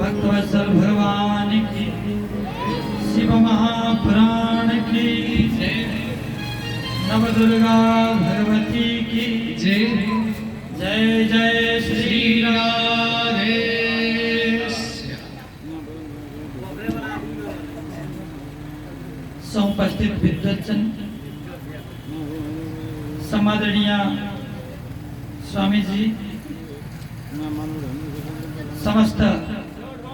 भक्तवत्सल भगवान की, शिव महापुराण की जय, नवदुर्गा भगवती की जय। जय जय श्री राधे। समुपस्थित विद्वत्जन, समादरणीय स्वामी जी, समस्त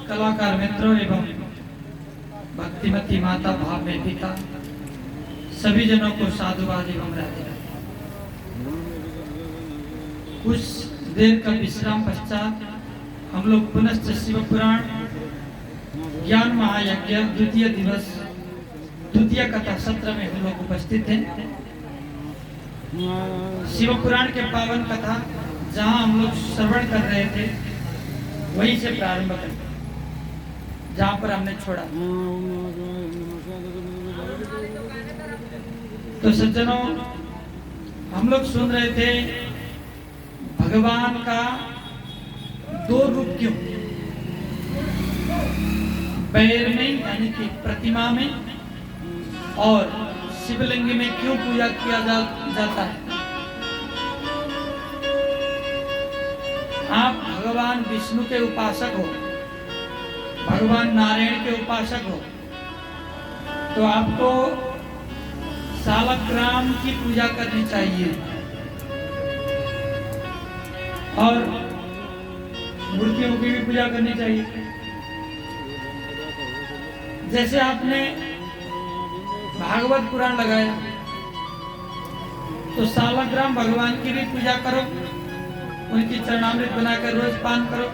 कलाकार मित्रों एवं भक्तिमती माता भाव में पिता सभी जनों को साधुवाद एवं राधे। कुछ देर का विश्राम पश्चात हम लोग पुनश्च शिव पुराण ज्ञान महायज्ञ द्वितीय दिवस द्वितीय कथा सत्र में हम लोग उपस्थित हैं। शिव पुराण के पावन कथा जहां हम लोग श्रवण कर रहे थे वहीं से प्रारंभ करें जहां पर हमने छोड़ा। तो सज्जनों, हम लोग सुन रहे थे भगवान का दो रूप क्यों, पैर में यानी कि प्रतिमा में और शिवलिंग में क्यों पूजा किया जाता है। आप भगवान विष्णु के उपासक हो, भगवान नारायण के उपासक हो, तो आपको सालग्राम की पूजा करनी चाहिए और मूर्तियों की भी पूजा करनी चाहिए। जैसे आपने भागवत पुराण लगाया तो सालग्राम भगवान की भी पूजा करो, उनकी चरणामृत बनाकर रोज पान करो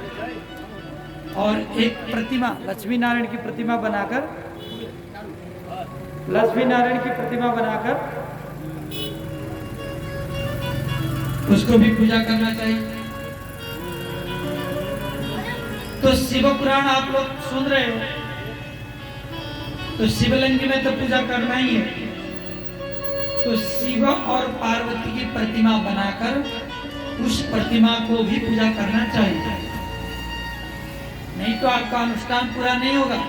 और एक प्रतिमा लक्ष्मी नारायण की प्रतिमा बनाकर उसको भी पूजा करना चाहिए। तो शिव पुराण आप लोग सुन रहे हो, तो शिवलिंग में तो पूजा करना ही है। तो शिव और पार्वती की प्रतिमा बनाकर उस प्रतिमा को भी पूजा करना चाहिए, नहीं तो आपका अनुष्ठान पूरा नहीं होगा।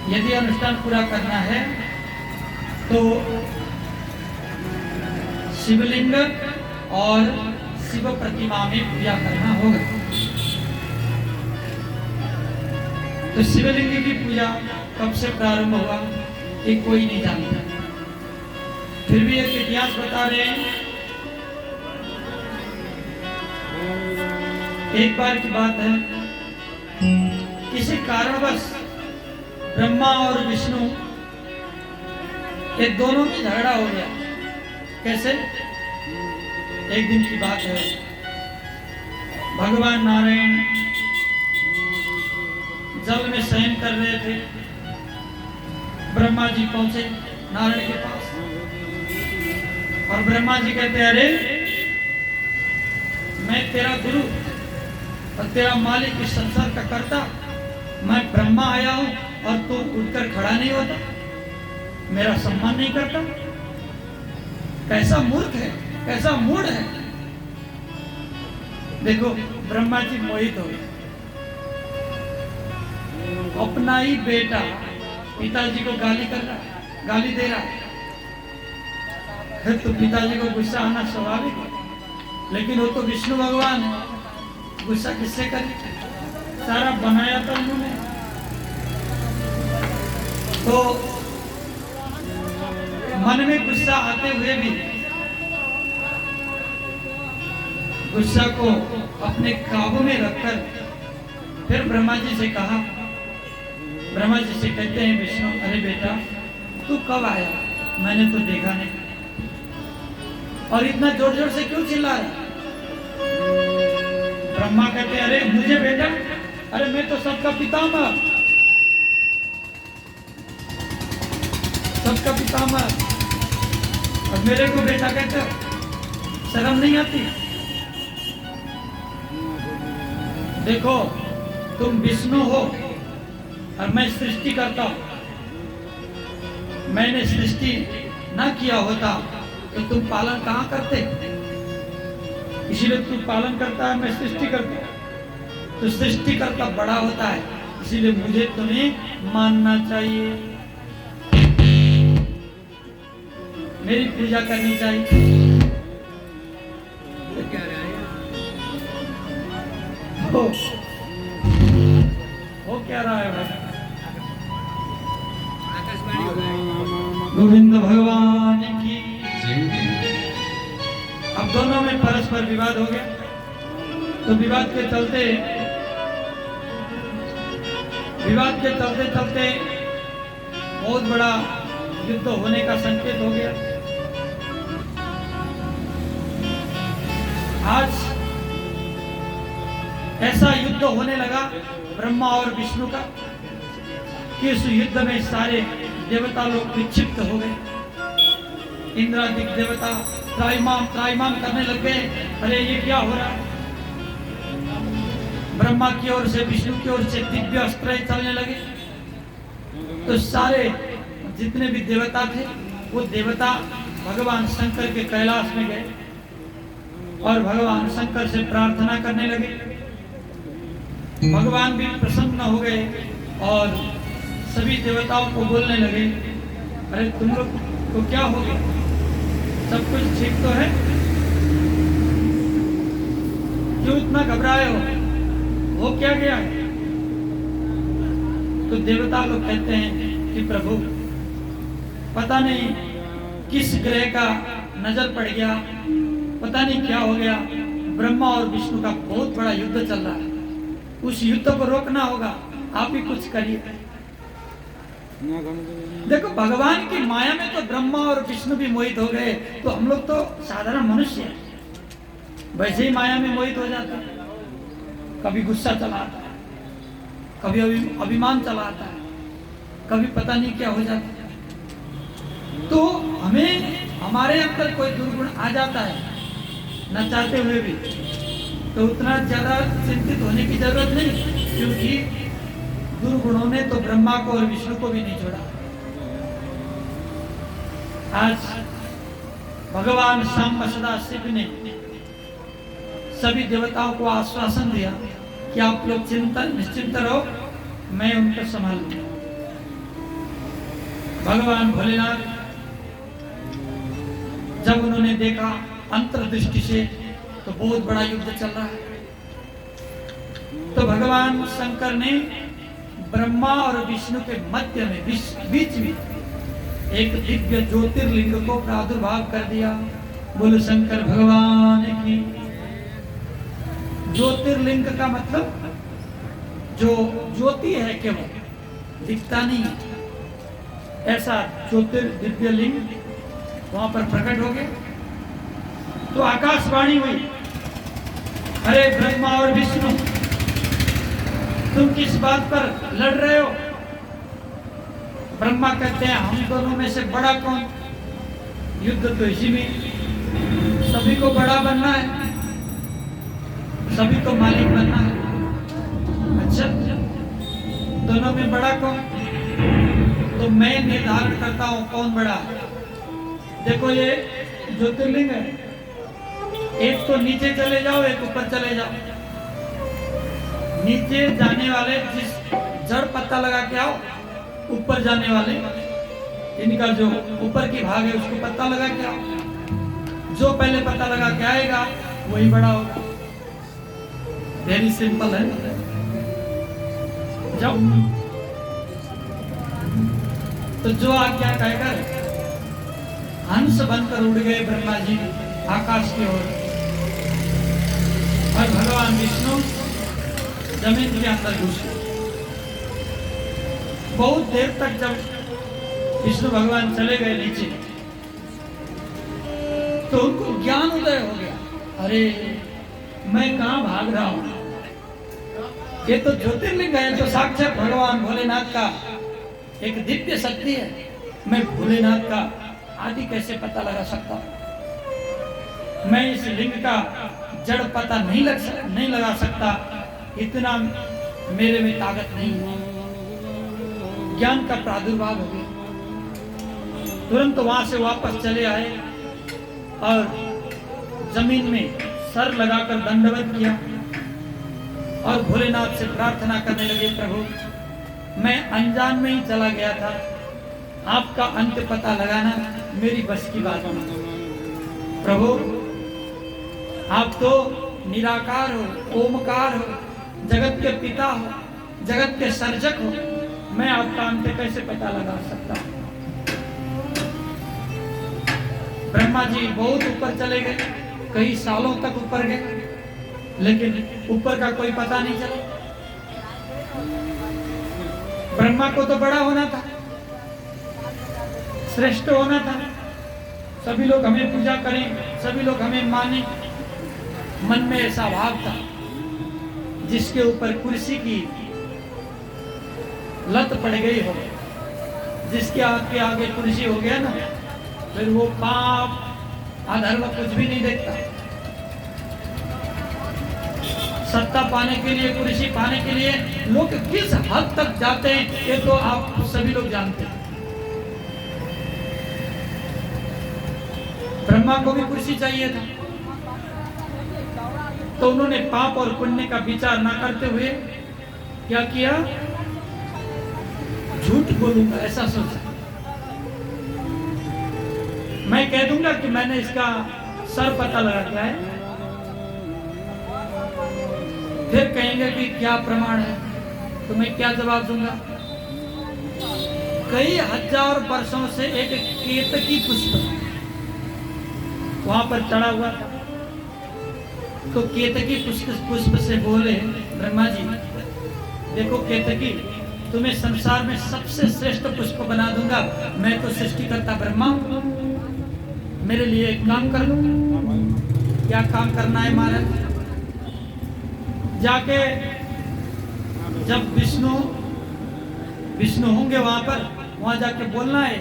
यदि अनुष्ठान पूरा करना है तो शिवलिंग और शिव प्रतिमा में पूजा करना होगा। तो शिवलिंग की पूजा कब से प्रारंभ हुआ ये कोई नहीं जानता, फिर भी एक इतिहास बता रहे हैं। एक बार की बात है, किसी कारणवश ब्रह्मा और विष्णु ये दोनों में झगड़ा हो गया। कैसे? एक दिन की बात है, भगवान नारायण जल में शयन कर रहे थे। ब्रह्मा जी पहुंचे नारायण के पास और ब्रह्मा जी कहते, अरे मैं तेरा गुरु और तेरा मालिक, इस संसार का कर्ता, मैं ब्रह्मा आया हूं और तू उठकर खड़ा नहीं होता, मेरा सम्मान नहीं करता। कैसा मूर्ख है, कैसा मूढ़ है। देखो ब्रह्मा जी मोहित हो गए। अपना ही बेटा पिताजी को गाली कर रहा है, गाली दे रहा है, फिर तो पिताजी को गुस्सा आना स्वाभाविक है। लेकिन वो तो विष्णु भगवान है, गुस्सा किससे करे? सारा बनाया था उन्होंने। तो मन में गुस्सा आते हुए भी गुस्सा को अपने काबू में रखकर फिर ब्रह्मा जी से कहा। ब्रह्मा जी से कहते हैं विष्णु, अरे बेटा तू कब आया, मैंने तो देखा नहीं, और इतना जोर जोर से क्यों चिल्ला रहा? ब्रह्मा कहते हैं, अरे मुझे बेटा, अरे मैं तो सबका पितामह, सबका पितामह, और मेरे को बेटा कहते हो, शर्म नहीं आती? देखो तुम विष्णु हो और मैं सृष्टि करता हूं। मैंने सृष्टि ना किया होता तो तुम पालन कहां करते? इसीलिए तू पालन करता है, मैं सृष्टि करता हूं। तो सृष्टिकर्ता बड़ा होता है, इसीलिए मुझे तुम्हें मानना चाहिए, मेरी पूजा करनी चाहिए। हो क्या रहा है भाई? गोविंद भगवान की। अब दोनों में परस्पर विवाद हो गया, तो विवाद के चलते चलते बहुत बड़ा युद्ध होने का संकेत हो गया। आज ऐसा युद्ध होने लगा ब्रह्मा और विष्णु का कि इस युद्ध में सारे देवता लोग विक्षिप्त हो गए। इंद्रादिक देवता त्राईमाम करने लग गए, अरे ये क्या हो रहा है? ब्रह्मा की ओर से विष्णु की ओर से दिव्य अस्त्र चलने लगे। तो सारे जितने भी देवता थे वो देवता भगवान शंकर के कैलाश में गए और भगवान शंकर से प्रार्थना करने लगे। भगवान भी प्रसन्न हो गए और सभी देवताओं को बोलने लगे, अरे तुम लोग को क्या हो गया? सब कुछ ठीक तो है? क्यों इतना घबराए हो क्या गया है? तो देवता लोग कहते हैं कि प्रभु पता नहीं किस ग्रह का नजर पड़ गया, पता नहीं क्या हो गया, ब्रह्मा और विष्णु का बहुत बड़ा युद्ध चल रहा है, उस युद्ध को रोकना होगा, आप ही कुछ करिए। देखो भगवान की माया में तो ब्रह्मा और विष्णु भी मोहित हो गए, तो हम लोग तो साधारण मनुष्य हैं, वैसे ही माया में मोहित हो जाते हैं। कभी गुस्सा चला आता है, कभी अभिमान चला आता है, कभी पता नहीं क्या हो जाता है। तो हमें हमारे अंदर कोई दुर्गुण आ जाता है न चाहते हुए भी, तो उतना ज्यादा चिंतित होने की जरूरत नहीं, क्योंकि दुर्गुणों ने तो ब्रह्मा को और विष्णु को भी नहीं छोड़ा। आज भगवान सांब सदा शिव ने सभी देवताओं को आश्वासन दिया कि आप लोग निश्चिंत रहो, मैं उनको संभाल लूंगा। भगवान भोलेनाथ जब उन्होंने देखा अंतर्दृष्टि से तो बहुत बड़ा युद्ध चल रहा है, तो भगवान शंकर ने ब्रह्मा और विष्णु के मध्य में बीच में एक दिव्य ज्योतिर्लिंग को प्रादुर्भाव कर दिया। बोलो शंकर भगवान की। ज्योतिर्लिंग का मतलब जो ज्योति है, केवल दिखता नहीं, ऐसा दिव्य लिंग वहां पर प्रकट हो गए। तो आकाशवाणी हुई, अरे ब्रह्मा और विष्णु तुम किस बात पर लड़ रहे हो? ब्रह्मा कहते हैं हम दोनों में से बड़ा कौन? युद्ध तो इसी में, सभी को बड़ा बनना है, सभी को मालिक बनना है। अच्छा, दोनों में बड़ा कौन? तो मैं निर्धारण करता हूं कौन बड़ा है। देखो ये ज्योतिर्लिंग है, एक तो नीचे चले जाओ, एक ऊपर चले जाओ। नीचे जाने वाले जिस जड़ पत्ता लगा के आओ, ऊपर जाने वाले इनका जो ऊपर की भाग है उसको पत्ता लगा के आओ। जो पहले पत्ता लगा के आएगा वही बड़ा होगा। वेरी सिंपल है। जाओ। तो जो आज्ञा कहकर हंस बनकर उड़ गए ब्रह्मा जी आकाश की ओर, और भगवान विष्णु जमीन के अंदर घुस गए। बहुत देर तक जब विष्णु भगवान चले गए नीचे, तो उनको ज्ञान उदय हो गया, अरे मैं कहां भाग रहा हूं? ये तो ज्योतिर्लिंग है, तो साक्षात भगवान भोलेनाथ का एक दिव्य शक्ति है। मैं भोलेनाथ का आदि कैसे पता लगा सकता? मैं इस लिंग का जड़ पता नहीं लगा सकता, इतना मेरे में ताकत नहीं है। ज्ञान का प्रादुर्भाव हो गया। तुरंत वहां से वापस चले आए और जमीन में सर लगाकर दंडवत किया और भोलेनाथ से प्रार्थना करने लगे, प्रभु मैं अनजान में ही चला गया था, आपका अंत पता लगाना मेरी बस की बात नहीं। प्रभु आप तो निराकार हो, ओमकार हो, जगत के पिता हो, जगत के सर्जक हो, मैं आपका अंत कैसे पता लगा सकता हूं? ब्रह्मा जी बहुत ऊपर चले गए, कई सालों तक ऊपर गए, लेकिन ऊपर का कोई पता नहीं चला। ब्रह्मा को तो बड़ा होना था, श्रेष्ठ होना था, सभी लोग हमें पूजा करें, सभी लोग हमें माने। मन में ऐसा भाव था, जिसके ऊपर कुर्सी की लत पड़ गई हो, जिसके आपके आगे कुर्सी हो गया ना, फिर वो पाप अधर्म कुछ भी नहीं देखता। सत्ता पाने के लिए, कुर्सी पाने के लिए लोग किस हद तक जाते हैं, ये तो आप सभी लोग जानते हैं। ब्रह्मा को भी कुर्सी चाहिए था, तो उन्होंने पाप और पुण्य का विचार ना करते हुए क्या किया? झूठ बोलूंगा ऐसा सोचा। मैं कह दूंगा कि मैंने इसका सर पता लगा दिया है, फिर कहेंगे कि क्या प्रमाण है, तो मैं क्या जवाब दूंगा? कई हजार वर्षों से एक केतकी पुष्प वहां पर चढ़ा हुआ था, तो केतकी पुष्प से बोले, ब्रह्मा जी देखो केतकी, तुम्हें संसार में सबसे श्रेष्ठ पुष्प बना दूंगा, मैं तो सृष्टिकर्ता ब्रह्मा, मेरे लिए एक काम कर दो। क्या काम करना है महाराज? जाके जब विष्णु होंगे वहां जाके बोलना है,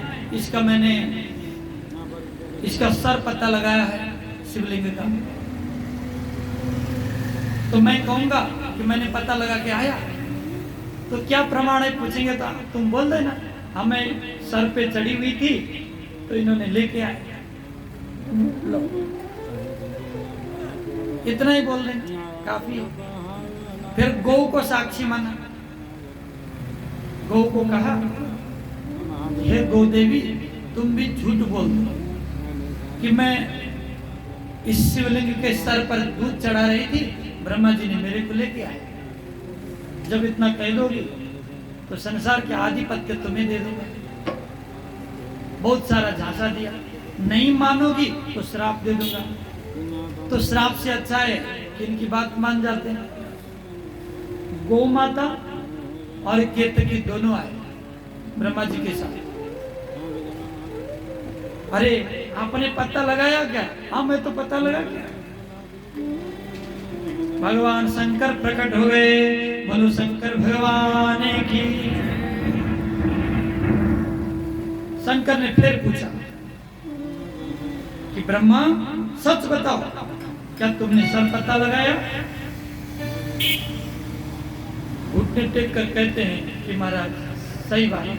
इसका सर पता लगाया है शिवलिंग का, तो मैं कहूंगा कि मैंने पता लगा के आया, तो क्या प्रमाण है पूछेंगे तो तुम बोल देना हमें सर पे चढ़ी हुई थी तो इन्होंने लेके आए। लो इतना ही बोल दें काफी है। फिर गौ को साक्षी माना, गौ को कहा हे गौ देवी तुम भी झूठ बोल दो कि मैं इस शिवलिंग के सर पर दूध चढ़ा रही थी, ब्रह्मा जी ने मेरे को लेके आए। जब इतना कह दोगी तो संसार के आधिपत्य तुम्हें दे दूंगा। बहुत सारा झांसा दिया, नहीं मानोगी तो श्राप दे दूंगा। तो श्राप से अच्छा है कि इनकी बात मान जाते हैं। गौ माता और केतकी दोनों आए ब्रह्मा जी के साथ। अरे आपने पता लगाया क्या? हाँ मैं तो पता लगा क्या। भगवान शंकर प्रकट हुए, मनु शंकर भगवान की। शंकर ने फिर पूछा कि ब्रह्मा सच बताओ, क्या तुमने सर पता लगाया? घुटने टेक कर कहते हैं कि महाराज सही बात है।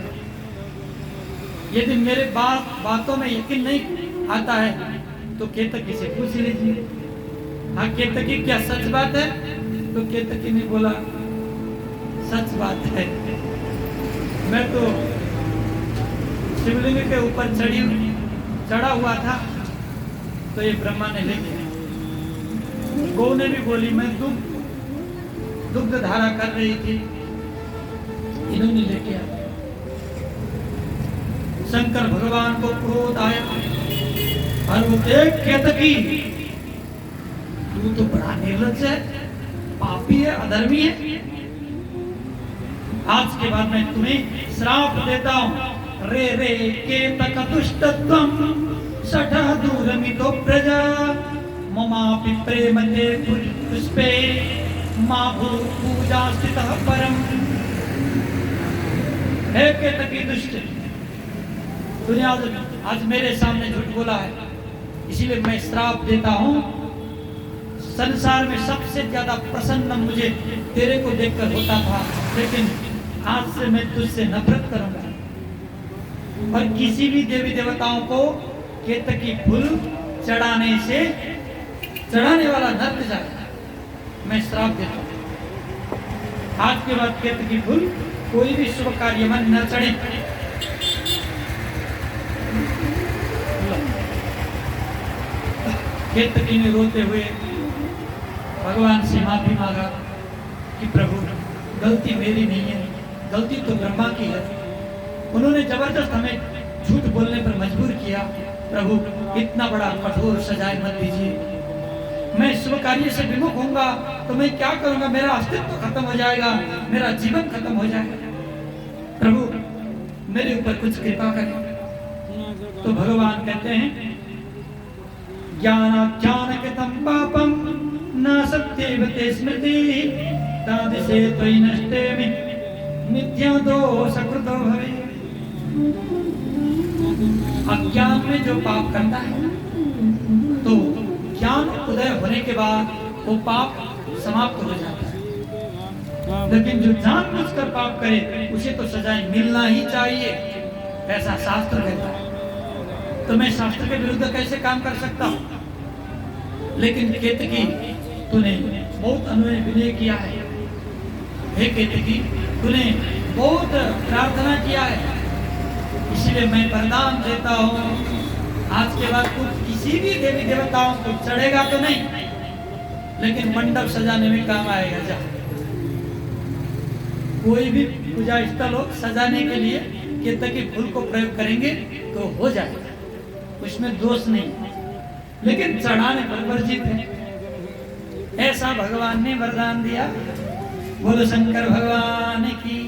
यदि मेरे बातों में यकीन नहीं आता है तो केतकी से पूछ लीजिए। हाँ केतकी क्या सच बात है? तो केतकी ने बोला सच बात है, मैं तो शिवलिंग के ऊपर चढ़ा हुआ था तो ये ब्रह्मा ने ले लिया। गौ ने भी बोली मैं दुग्ध धारा कर रही थी, इन्होंने लेके आया। शंकर भगवान को क्रोध आया और वो देख केतकी तू तो बड़ा निर्लज्ज है, पापी है, अधर्मी है। आज के बाद मैं तुम्हें श्राप देता हूं। रे रे केतक दुष्टत्वम सठा दूरमितो प्रजा ममापि प्रेमते पुष्पे मा भू पूजा स्थितः परम। हे केतकी दुष्ट, तूने आज मेरे सामने झूठ बोला है, इसीलिए मैं श्राप देता हूं। संसार में सबसे ज्यादा प्रसन्न मुझे तेरे को देखकर होता था, लेकिन आज से मैं तुझसे नफरत करूंगा और किसी भी देवी देवताओं को केतकी फूल चढ़ाने वाला नर्क जाए। मैं श्राप देता हूं। आज के बाद केतकी फूल कोई भी शुभ कार्य में न चढ़े। केतकी ने रोते हुए भगवान से माफी मांगा कि प्रभु गलती मेरी नहीं है, गलती तो ब्रह्मा की है। उन्होंने जबरदस्त हमें झूठ बोलने पर मजबूर किया। प्रभु इतना बड़ा कठोर सजाए मत दीजिए। मैं शुभ कार्य से विमुख होऊंगा तो मैं क्या करूंगा? मेरा अस्तित्व खत्म हो जाएगा, मेरा जीवन खत्म हो जाएगा। प्रभु मेरे ऊपर कुछ कृपा करें। तो भगवान कहते हैं ज्ञानाज्ञानकृतं पापं न सत्येव ते स्मृति तादृशे त्वयि नष्टे मिथ्या दोष कृतो भवेत्। अज्ञान में जो पाप करता है तो ज्ञान उदय होने के बाद वो पाप समाप्त हो जाता है, लेकिन जो जानबूझकर पाप करे उसे तो सजाएं मिलना ही चाहिए, ऐसा शास्त्र कहता है। तो मैं शास्त्र के विरुद्ध कैसे काम कर सकता हूँ? लेकिन केतकी तूने बहुत अनुनय विनय किया है। हे केतकी तूने बहुत प्रार्थना किया है, इसलिए मैं वरदान देता हूँ आज के बाद तू किसी भी देवी देवताओं को चढ़ेगा तो नहीं, लेकिन मंडप सजाने में काम आएगा। जा कोई भी पूजा स्थल हो सजाने के लिए केतकी फूल को प्रयोग करेंगे तो हो जाएगा, उसमें दोष नहीं, लेकिन चढ़ाने पर वर्जित है। ऐसा भगवान ने वरदान दिया। बोलो शंकर भगवान की।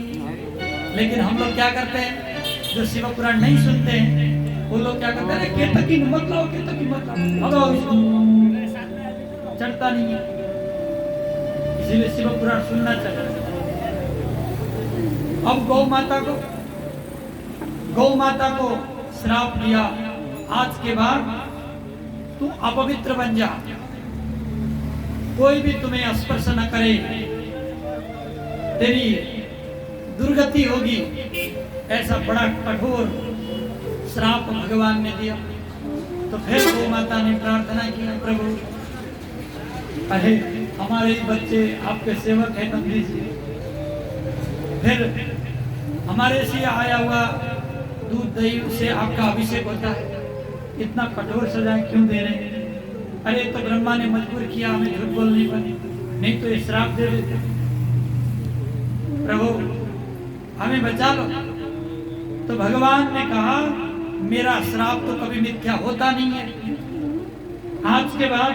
लेकिन हम लोग क्या करते हैं? जो शिव पुराण नहीं सुनते हैं वो लोग क्या करते हैं? केतकी मत लाओ, केतकी मत लाओ, अब चढ़ता नहीं है, इसीलिए शिव पुराण सुनना चाहिए। अब गौ माता को श्राप दिया, आज के बाद तू अपवित्र बन जा, कोई भी तुम्हें स्पर्श न करे, तेरी दुर्गति होगी। ऐसा बड़ा कठोर श्राप भगवान ने दिया। तो फिर गौ माता ने प्रार्थना की, प्रभु अरे हमारे बच्चे आपके सेवक हैं, नंदी जी, फिर हमारे से आया हुआ दूध दही से आपका अभिषेक होता है, इतना कठोर सजाएं क्यों दे रहे हैं? अरे तो ब्रह्मा ने मजबूर किया हमें झूठ बोलने पर, नहीं तो ये श्राप दे देते। प्रभु हमें बचा लो। तो भगवान ने कहा मेरा श्राप तो कभी मिथ्या होता नहीं है, आज के बाद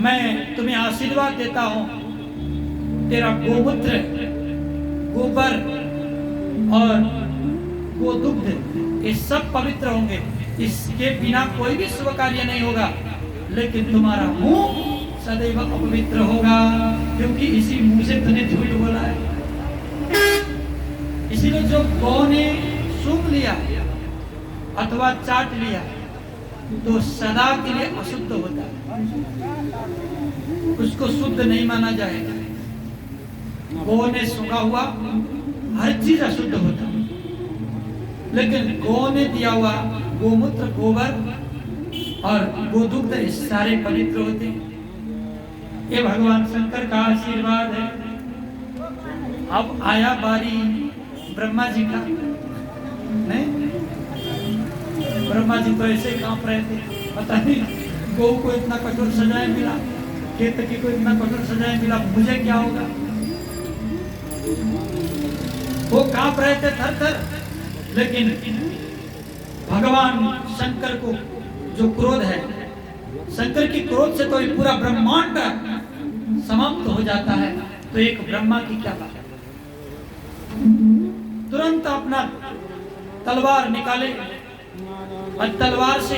मैं तुम्हें आशीर्वाद देता हूं, तेरा गोमूत्र, गोबर और गोदुग्ध ये सब पवित्र होंगे, इसके बिना कोई भी शुभ कार्य नहीं होगा, लेकिन तुम्हारा मुंह सदैव अपवित्र होगा, क्योंकि इसी मुंह से तूने झूठ बोला है। इसीलिए जो गौ ने सूंघ लिया अथवा चाट लिया तो सदा के लिए अशुद्ध होता है, उसको शुद्ध नहीं माना जाएगा। गौ ने सूंघा हुआ हर चीज अशुद्ध होता है, लेकिन गौ ने दिया हुआ गोमूत्र, गोबर और गोदुग्ध सारे पवित्र होते हैं। ये भगवान शंकर का आशीर्वाद है। अब आया बारी ब्रह्मा जी का। नहीं, ब्रह्मा जी तो ऐसे ही कांप रहे थे, पता नहीं गौ को इतना कठोर सजाए मिला, केतकी को इतना कठोर सजाए मिला, मुझे क्या होगा? वो कांप रहे थे थर थर, लेकिन भगवान शंकर को जो क्रोध है, शंकर की क्रोध से तो ये पूरा ब्रह्मांड समाप्त हो जाता है, तो एक ब्रह्मा की क्या बात है? तुरंत अपना तलवार निकाले और तलवार से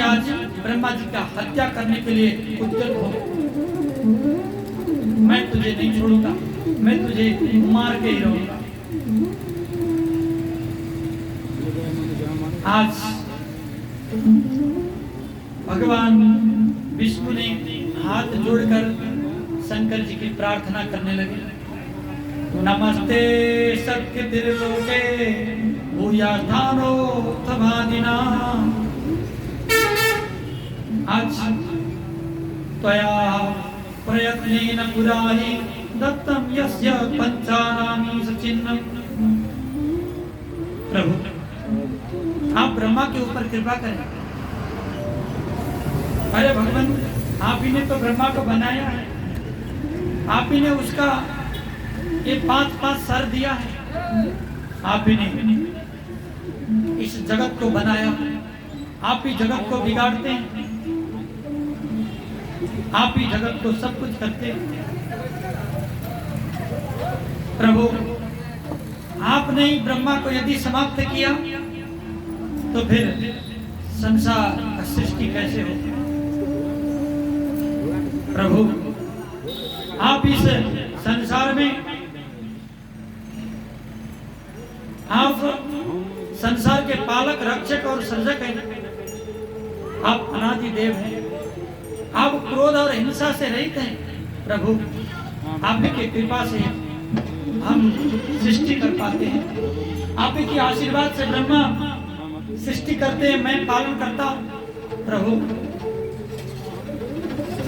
आज ब्रह्मा जी का हत्या करने के लिए उद्यत हो। मैं तुझे नहीं छोड़ूंगा, मैं तुझे मार के ही रहूंगा। आज भगवान विष्णु ने हाथ जोड़कर शंकर जी की प्रार्थना करने लगे। नमस्ते सत्य त्रिलोके भूयास्थानो तभादिना। आज त्वया प्रयत्नेन पुराहि दत्तम यस्य पंचानामी सचिन्नम। प्रभु आप ब्रह्मा के ऊपर कृपा करें। अरे भगवान, आप ही ने तो ब्रह्मा को बनाया है, आप ही ने उसका ये 5-5 सर दिया है, आप ही ने इस जगत को बनाया, आप ही जगत को बिगाड़ते हैं, आप ही जगत को सब कुछ करते हैं। प्रभु आपने ही ब्रह्मा को यदि समाप्त किया तो फिर संसार का सृष्टि कैसे हो? प्रभु आप इस संसार में, आप संसार के पालक, रक्षक और सर्जक हैं। आप अनादि देव हैं, आप क्रोध और हिंसा से रहित हैं। प्रभु आप की कृपा से हम सृष्टि कर पाते हैं, आप की आशीर्वाद से ब्रह्मा सृष्टि करते हैं, मैं पालन करता हूं। प्रभु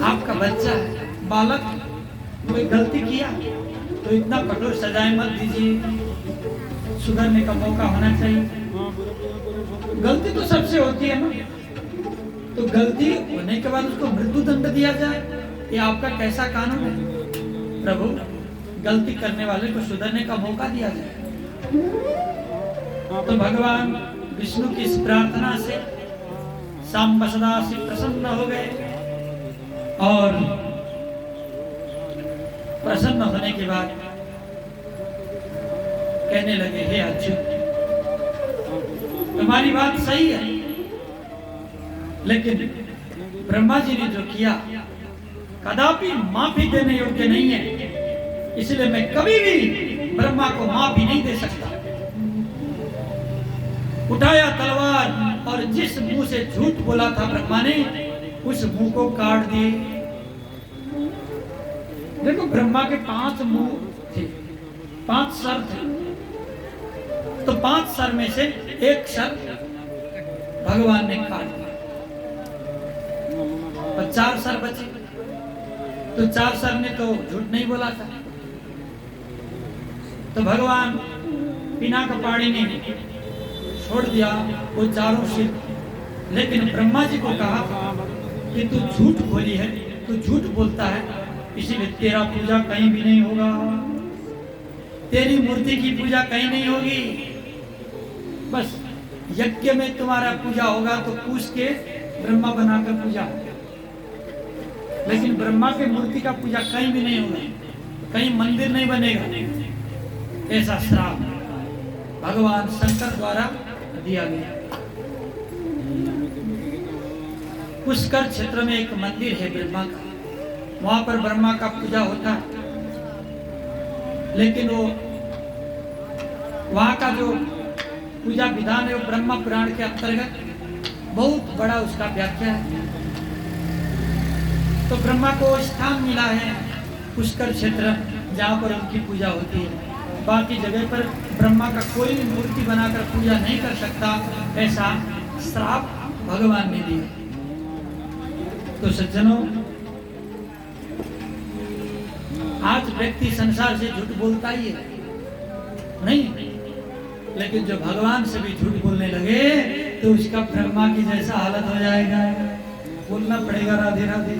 आपका बच्चा है, बालक, कोई गलती किया तो इतना कठोर सजाएं मत दीजिए, सुधरने का मौका होना चाहिए। गलती तो सबसे होती है ना, तो गलती होने के बाद उसको मृत्यु दंड दिया जाए, ये आपका कैसा कानून है? प्रभु गलती करने वाले को सुधरने का मौका दिया जाए। तो भगवान विष्णु की इस प्रार्थना से सांब सदा से प्रसन्न हो गए और प्रसन्न होने के बाद कहने लगे, हे अच्युत तुम्हारी बात सही है, लेकिन ब्रह्मा जी ने जो किया कदापि माफी देने योग्य नहीं है, इसलिए मैं कभी भी ब्रह्मा को माफी नहीं दे सकता। उठाया तलवार और जिस मुंह से झूठ बोला था ब्रह्मा ने, उस मुंह को काट दिए। देखो ब्रह्मा के 5 मुंह थे, 5 सर थे, तो 5 सर में से एक सर भगवान ने काट दिया, और 4 सर बचे। तो 4 सर ने तो झूठ नहीं बोला था, तो भगवान पिनाकपाणी ने छोड़ दिया वो 4 सिर। लेकिन ब्रह्मा जी को कहा कि तू झूठ बोली है, तू झूठ बोलता है, इसीलिए तेरा पूजा कहीं भी नहीं होगा, तेरी मूर्ति की पूजा कहीं नहीं होगी, बस यज्ञ में तुम्हारा पूजा होगा तो पूछ के ब्रह्मा बनाकर पूजा, लेकिन ब्रह्मा के मूर्ति का पूजा कहीं भी नहीं होगा, कहीं मंदिर नहीं बनेगा। ऐसा श्राप भगवान शंकर द्वारा दिया गया। पुष्कर क्षेत्र में एक मंदिर है ब्रह्मा का, वहां पर ब्रह्मा का पूजा होता है, लेकिन वो वहां का जो पूजा विधान है वो ब्रह्मा पुराण के अंतर्गत बहुत बड़ा उसका व्याख्या है। तो ब्रह्मा को स्थान मिला है पुष्कर क्षेत्र, जहाँ पर उनकी पूजा होती है। बाकी जगह पर ब्रह्मा का कोई भी मूर्ति बनाकर पूजा नहीं कर सकता, ऐसा श्राप भगवान ने दिया। तो सज्जनों, आज व्यक्ति संसार से झूठ बोलता ही है नहीं, लेकिन जो भगवान से भी झूठ बोलने लगे तो उसका ब्रह्मा की जैसा हालत हो जाएगा, बोलना पड़ेगा राधे राधे।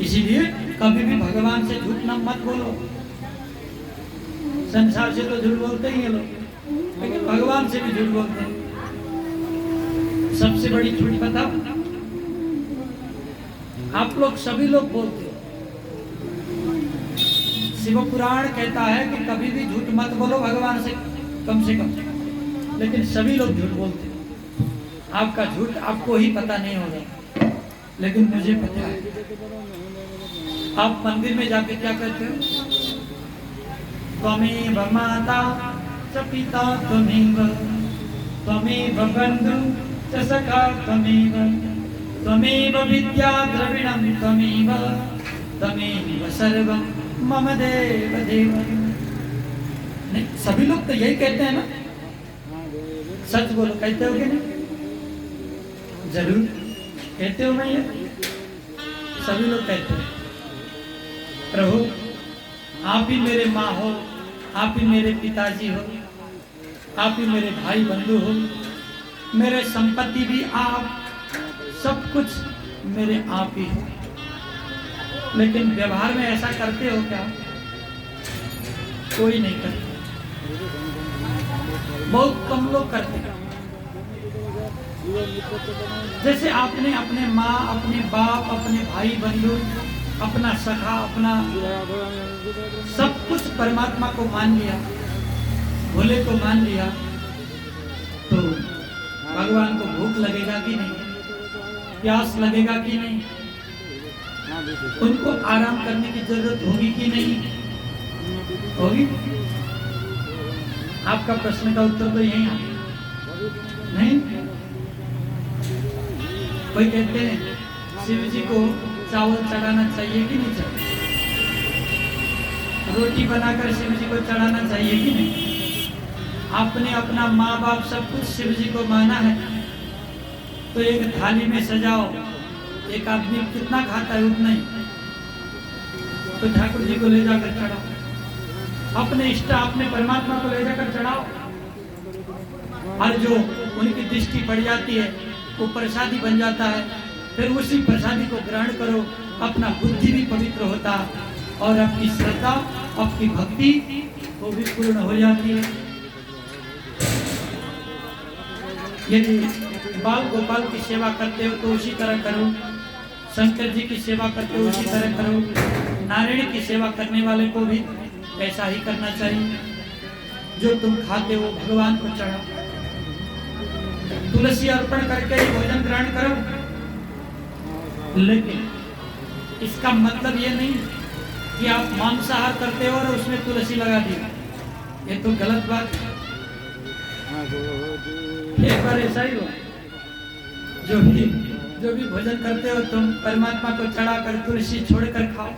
इसीलिए कभी भी भगवान से झूठ ना मत बोलो। संसार से तो झूठ बोलते ही हैं लोग, लेकिन भगवान से भी झूठ बोलते हैं। सबसे बड़ी झूठ पता आप लोग सभी लोग बोलते हो। शिव पुराण कहता है कि कभी भी झूठ मत बोलो भगवान से कम, लेकिन सभी लोग झूठ बोलते हो। आपका झूठ आपको ही पता नहीं होगा, लेकिन मुझे पता है। आप मंदिर में जाके क्या कहते हो? त्वमेव माता च पिता त्वमेव, त्वमेव बन्धु च सखा त्वमेव, त्वमेव विद्या द्रविणं त्वमेव, त्वमेव सर्वं मम देव देव। नहीं, सभी लोग तो यही कहते हैं ना? सच बोलो, कहते हो कि नहीं? जरूर कहते हो। मैं ये सभी लोग कहते हैं प्रभु आप ही मेरे माँ हो, आप ही मेरे पिताजी हो, आप ही मेरे भाई बंधु हो, मेरे संपत्ति भी आप, सब कुछ मेरे आप ही हो। लेकिन व्यवहार में ऐसा करते हो क्या? कोई नहीं करता, बहुत कम लोग करते हैं। जैसे आपने अपने माँ, अपने बाप, अपने भाई बंधु, अपना सखा, अपना सब कुछ परमात्मा को मान लिया, भोले को मान लिया, तो भगवान को भूख लगेगा कि नहीं? प्यास लगेगा कि नहीं? उनको आराम करने की जरूरत होगी कि नहीं होगी? आपका प्रश्न का उत्तर तो यही है नहीं। कोई कहते हैं शिव जी को चावल चढ़ाना चाहिए कि नहीं चाहिए? रोटी बनाकर शिव जी को चढ़ाना चाहिए कि नहीं? आपने अपना माँ बाप सब कुछ शिव जी को माना है, तो एक थाली में सजाओ, एक आदमी कितना खाता है उतना ही, तो ठाकुर जी को ले जाकर चढ़ाओ, अपने इष्ट अपने परमात्मा को ले जाकर चढ़ाओ, और जो उनकी दृष्टि पड़ जाती है वो प्रसादी बन जाता है। फिर उसी प्रसादी को ग्रहण करो, अपना बुद्धि भी पवित्र होता और आपकी श्रद्धा, आपकी भक्ति वो भी पूर्ण हो जाती है। यदि बाल गोपाल की सेवा करते हो तो उसी तरह करो, शंकर जी की सेवा करते हो उसी तरह करो, नारायण की सेवा करने वाले को भी ऐसा ही करना चाहिए। जो तुम खाते हो भगवान को चढ़ाओ, तुलसी अर्पण करके ही भोजन ग्रहण करो। लेकिन इसका मतलब ये नहीं कि आप मांसाहार करते हो और उसमें तुलसी लगा दी, ये तो गलत बात है। एक बार ऐसा ही हुआ, जो भी भोजन करते हो तुम परमात्मा को चढ़ाकर तुलसी छोड़कर खाओ।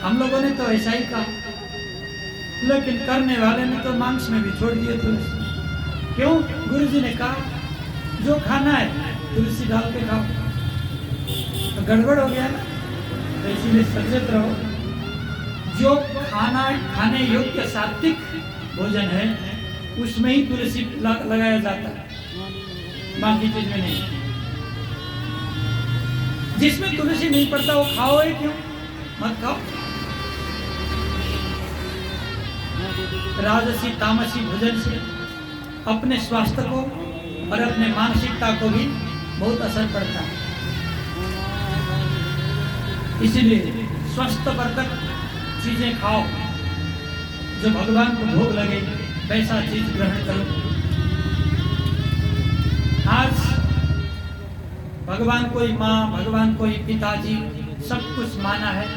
हम लोगों ने तो ऐसा ही कहा, लेकिन करने वाले ने तो मांस में भी छोड़ दिए तुलसी। क्यों? गुरु जी ने कहा जो खाना है तुलसी डाल के खाओ, तो गड़बड़ हो गया ना। तो इसीलिए सचेत रहो, जो खाने योग्य सात्विक भोजन है उसमें ही तुलसी लगाया जाता है, बाकी चीज में नहीं। जिसमें तुलसी नहीं पड़ता वो खाओ ही क्यों? मत खाओ। राजसी तामसी भोजन से अपने स्वास्थ्य को और अपने मानसिकता को भी बहुत असर पड़ता है। इसीलिए स्वस्थवर्धक चीजें खाओ, जो भगवान को भोग लगे वैसा चीज ग्रहण करो। आज भगवान कोई माँ, भगवान कोई पिताजी, सब कुछ माना है,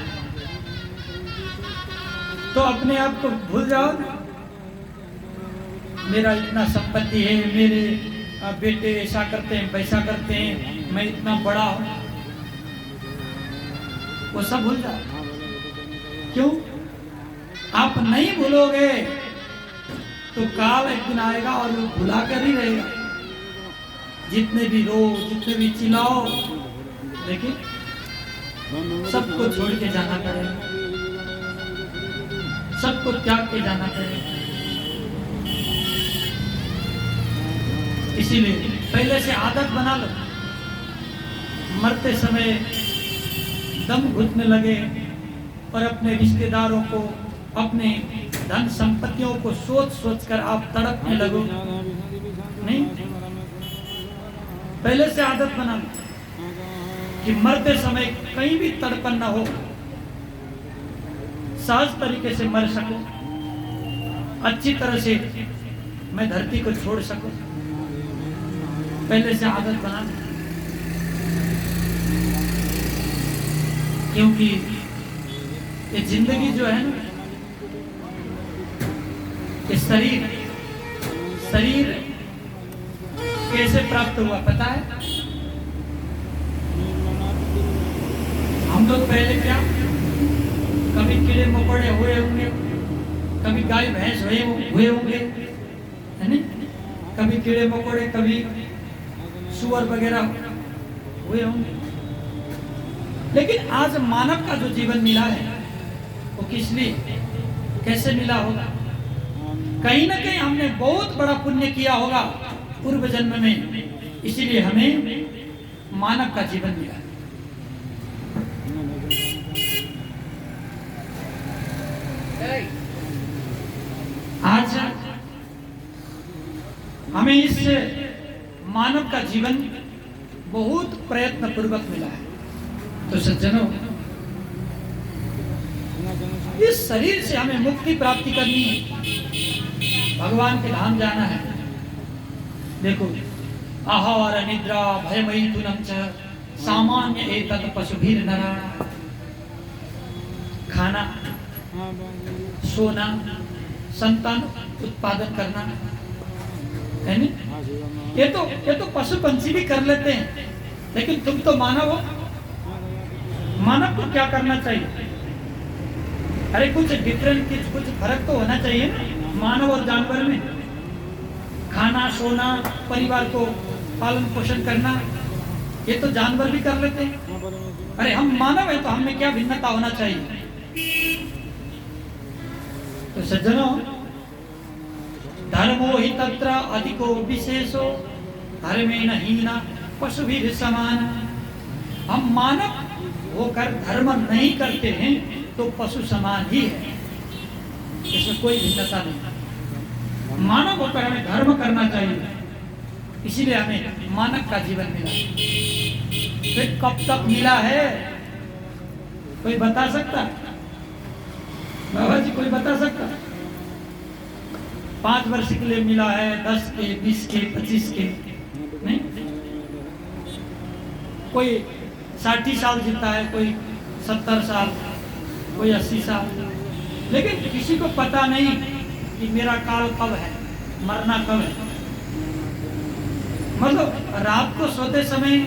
तो अपने आप को भूल जाओ ना। मेरा इतना संपत्ति है, मेरे बेटे ऐसा करते हैं, वैसा करते हैं, मैं इतना बड़ा हूं, वो सब भूल जाओ। क्यों? आप नहीं भूलोगे तो काल एक दिन आएगा और वो भुला कर ही रहेगा। जितने भी रो, जितने भी चिल्लाओ, लेकिन सबको छोड़ के जाना पड़ेगा, सबको त्याग के जाना पड़ेगा। इसीलिए पहले से आदत बना लो, मरते समय दम घुटने लगे और अपने रिश्तेदारों को, अपने धन संपत्तियों को सोच सोच कर आप तड़पने लगो, नहीं। पहले से आदत बना लो कि मरते समय कहीं भी तड़पन ना हो, सहज तरीके से मर सको, अच्छी तरह से मैं धरती को छोड़ सकूं। पहले से आदत बना लो, क्योंकि ये जिंदगी जो है ना, ये शरीर कैसे प्राप्त हुआ पता है? हम लोग पहले क्या, कभी कीड़े मकोड़े हुए होंगे, कभी गाय भैंस हुए होंगे, है नहीं? कभी कीड़े मकोड़े, कभी सुअर वगैरह हुए होंगे। लेकिन आज मानव का जो जीवन मिला है वो किस लिए, कैसे मिला होगा? कहीं ना कहीं हमने बहुत बड़ा पुण्य किया होगा पूर्व जन्म में, इसीलिए हमें मानव का जीवन मिला। आज हमें इस मानव का जीवन बहुत प्रयत्न पूर्वक मिला है। तो सज्जनों, इस शरीर से हमें मुक्ति प्राप्ति करनी है, भगवान के धाम जाना है। देखो, आहार निद्रा भयमैथुनं च सामान्य एतत् पशुभिर नराणाम्। खाना, सोना, संतान उत्पादन करना है नहीं? ये तो पशु पंछी भी कर लेते हैं, लेकिन तुम तो मानव हो। मानव को क्या करना चाहिए? अरे कुछ डिफरेंट, कुछ फर्क तो होना चाहिए ना मानव और जानवर में। खाना, सोना, परिवार को पालन पोषण करना, ये तो जानवर भी कर लेते हैं। अरे हम मानव है तो हमें क्या भिन्नता होना चाहिए? तो सज्जनों, धर्मो हि तत्र अधिको विशेषो धर्मेण हीना पशुभिः समान। हम मानव होकर धर्म नहीं करते हैं तो पशु समान ही है, इसमें कोई भिन्नता नहीं। मानव होकर हमें धर्म करना चाहिए, इसीलिए हमें मानव का जीवन मिला। फिर कब तक मिला है कोई बता सकता? बाबा जी कोई बता सकता? 5 वर्ष के लिए मिला है, 10 के, 20 के, 25 के? नहीं। कोई 60 साल जीता है, कोई 70 साल, कोई 80 साल, लेकिन किसी को पता नहीं कि मेरा काल कब है, मरना कब है। मतलब रात को सोते समय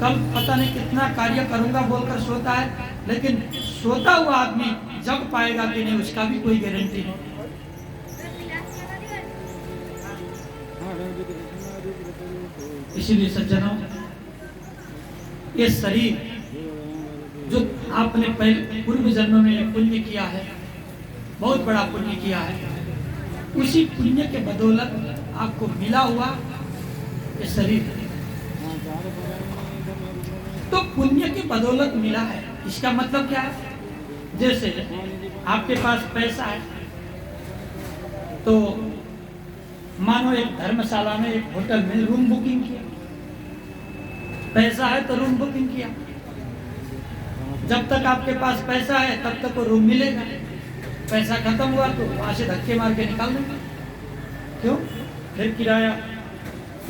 कल पता नहीं कितना कार्य करूंगा बोलकर सोता है, लेकिन सोता हुआ आदमी जग पाएगा कि नहीं उसका भी कोई गारंटी नहीं। इसीलिए सज्जनों, ये शरीर जो आपने पहले पूर्व जन्म में पुण्य किया है, बहुत बड़ा पुण्य किया है, उसी पुण्य के बदौलत आपको मिला हुआ ये शरीर। तो पुण्य की बदौलत मिला है, इसका मतलब क्या है? जैसे आपके पास पैसा है तो मानो एक धर्मशाला में, एक होटल में रूम बुकिंग किया, पैसा है तो रूम बुकिंग किया। जब तक आपके पास पैसा है तब तक वो रूम मिलेगा, पैसा खत्म हुआ तो वहां से धक्के मार के निकाल देंगे। क्यों? फिर किराया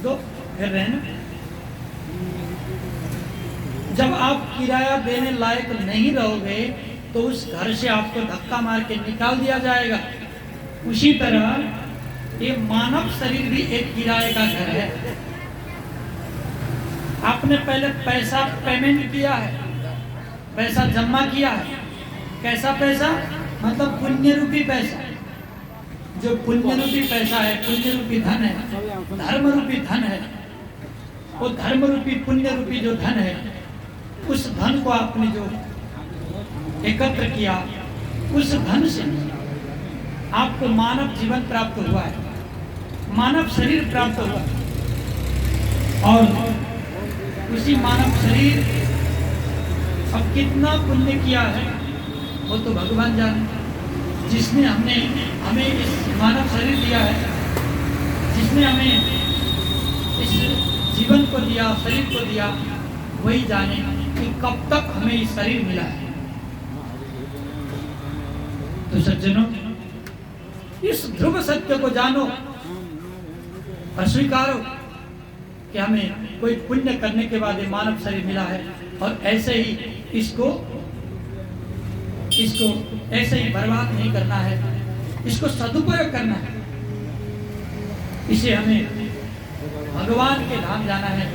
दो, फिर रहना। जब आप किराया देने लायक नहीं रहोगे तो उस घर से आपको धक्का मार के निकाल दिया जाएगा। उसी तरह ये मानव शरीर भी एक किराए का घर है। आपने पहले पैसा पेमेंट किया है, पैसा जमा किया है। कैसा पैसा? मतलब पुण्य रूपी पैसा। जो पुण्य रूपी पैसा है, पुण्य रूपी धन है, धर्म रूपी धन है, वो धर्म रूपी पुण्य रूपी जो धन है, उस धन को आपने जो एकत्र किया, उस धन से आपको मानव जीवन प्राप्त हुआ है, मानव शरीर प्राप्त हुआ है। और उसी मानव शरीर अब कितना पुण्य किया है वो तो भगवान जाने। जिसने हमें इस मानव शरीर दिया है, जिसने हमें इस जीवन को दिया, शरीर को दिया, वही जाने कि कब तक हमें इस शरीर मिला है। तो सज्जनों, इस ध्रुव सत्य को जानो और स्वीकारो कि हमें कोई पुण्य करने के बाद ये मानव शरीर मिला है, और ऐसे ही इसको ऐसे ही बर्बाद नहीं करना है, इसको सदुपयोग करना है। इसे हमें भगवान के धाम जाना है।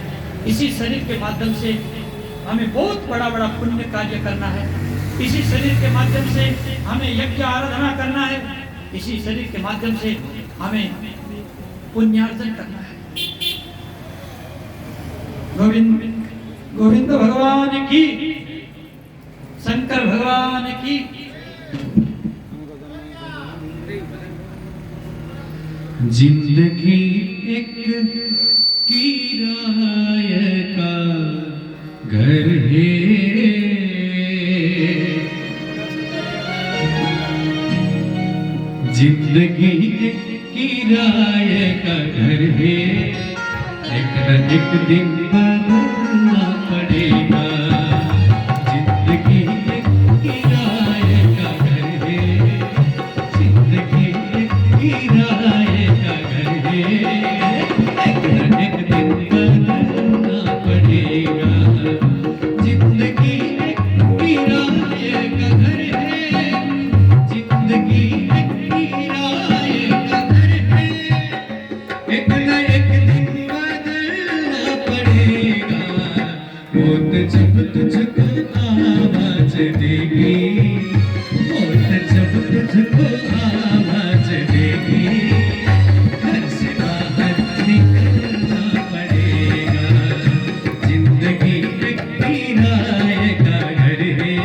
इसी शरीर के माध्यम से हमें बहुत बड़ा बड़ा पुण्य कार्य करना है। इसी शरीर के माध्यम से हमें यज्ञ आराधना करना है। इसी शरीर के माध्यम से हमें पुण्यार्जन करना है। गोविंद गोविंद भगवान की, शंकर भगवान की। जिंदगी एक किराए का घर है, जिंदगी एक किराए का घर है, एक न एक दिन बदलना पड़ेगा। जिंदगी एक किराए का घर है, जिंदगी एक किराए का घर है, एक न एक दिन बदलना पड़ेगा। जिंदगी एक किराए का घर है, जिंदगी एक किराए का घर है, एक न एक दिन बदलना पड़ेगा। मौत जब तुझको आवाज देगी, मौत जब तुझको आवाज देगी, घर से बाहर निकलना पड़ेगा। जिंदगी एक किराए का घर है,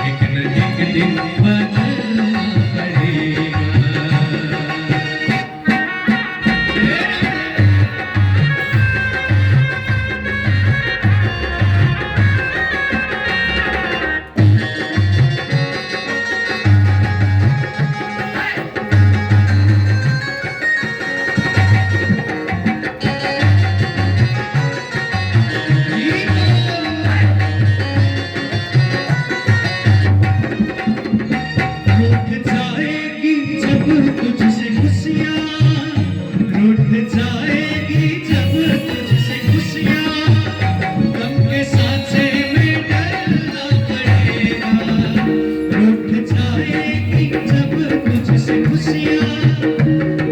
एक न एक दिन बदलना पड़ेगा। रूठ जाएगी जब तुझसे खुशियाँ, रूठ जाएगी जब तुझसे खुशियाँ, गम के सांचे में डरना पड़ेगा। रूठ जाएगी जब तुझसे खुशियाँ,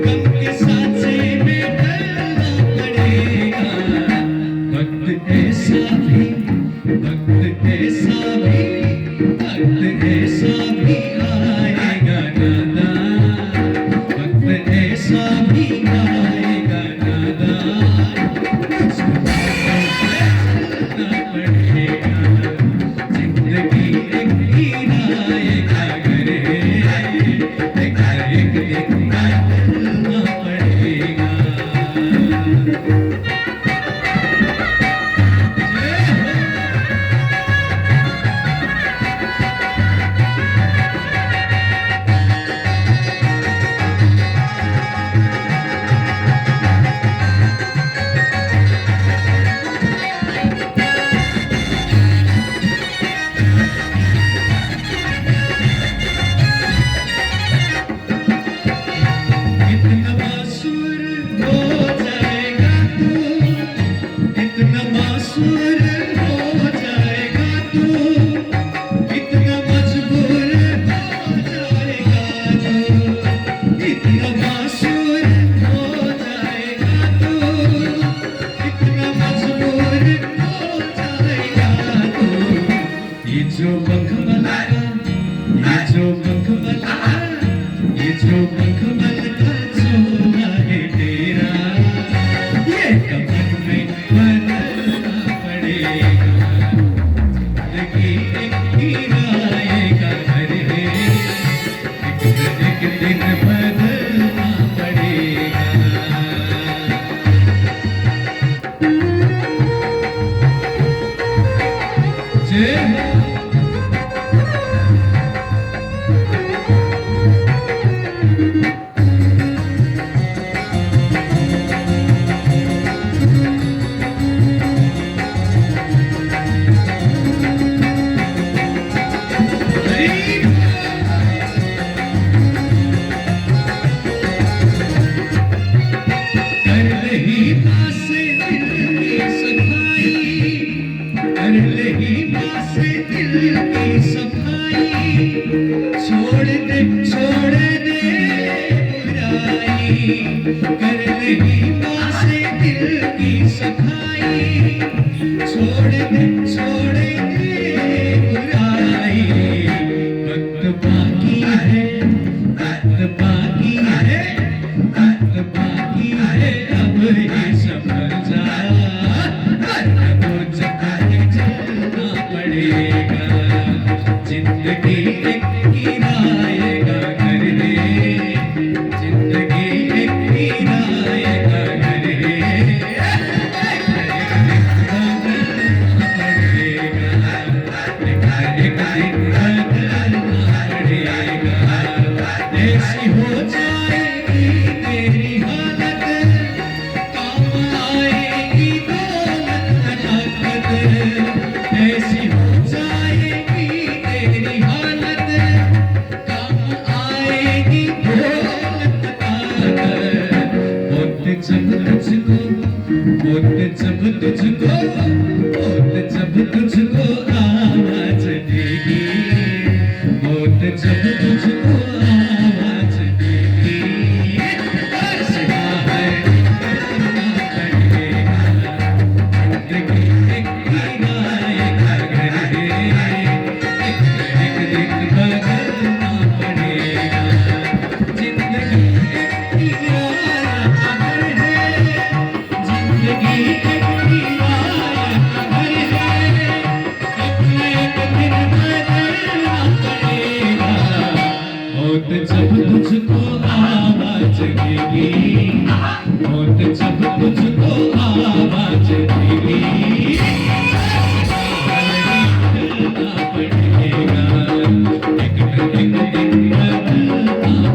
गम के सांचे में डरना पड़ेगा। वक्त ऐसा भी, वक्त ऐसा भी, वक्त ऐसा भी आएगा नादा, वक्त ऐसा भी आएगा नादा, मुझको चलना पड़ेगा। जिंदगी एक किराए का घर है, एक न एक दिन बदलना पड़ेगा। इतना मासूर हो जाएगा तू, इतना मासूर हो जाएगा तू, इतना मजबूर हो जाएगा तू, इतना मासूर हो जाएगा तू, इतना मजबूर हो जाएगा तू। ये जो मखमला, ये जो मखमला, ये जो मखमल का चोला है तेरा, ये कमर में बदलना पड़ेगा। जिंदगी एक किराए का घर है, एक न एक दिन बदलना पड़ेगा। जय हो। कर रही माँ से दिल की सफाई, कर रही माँ से दिल की सफाई, छोड़ दे बुराई, कर रही माँ से दिल की सफाई, छोड़ दे बुराई। वक्त बाकी है, वक्त बाकी है, वक्त बाकी है, अब ये संभल जा, वरना वो जब जब तुझको आवाज देगी, मौत जब तुझको आवाज देगी, फैसला है करना पड़ेगा। जिंदगी एक किराए का घर है, एक बदलना पड़ेगा। जिंदगी एक किराया का घर है, जिंदगी एक किराया का घर है, एक दिन बदलना पड़ेगा। मौत जब तुझको आवाज देगी, मौत जब तुझको आवाज देगी, करना पड़ेगा। एक दिन बदलना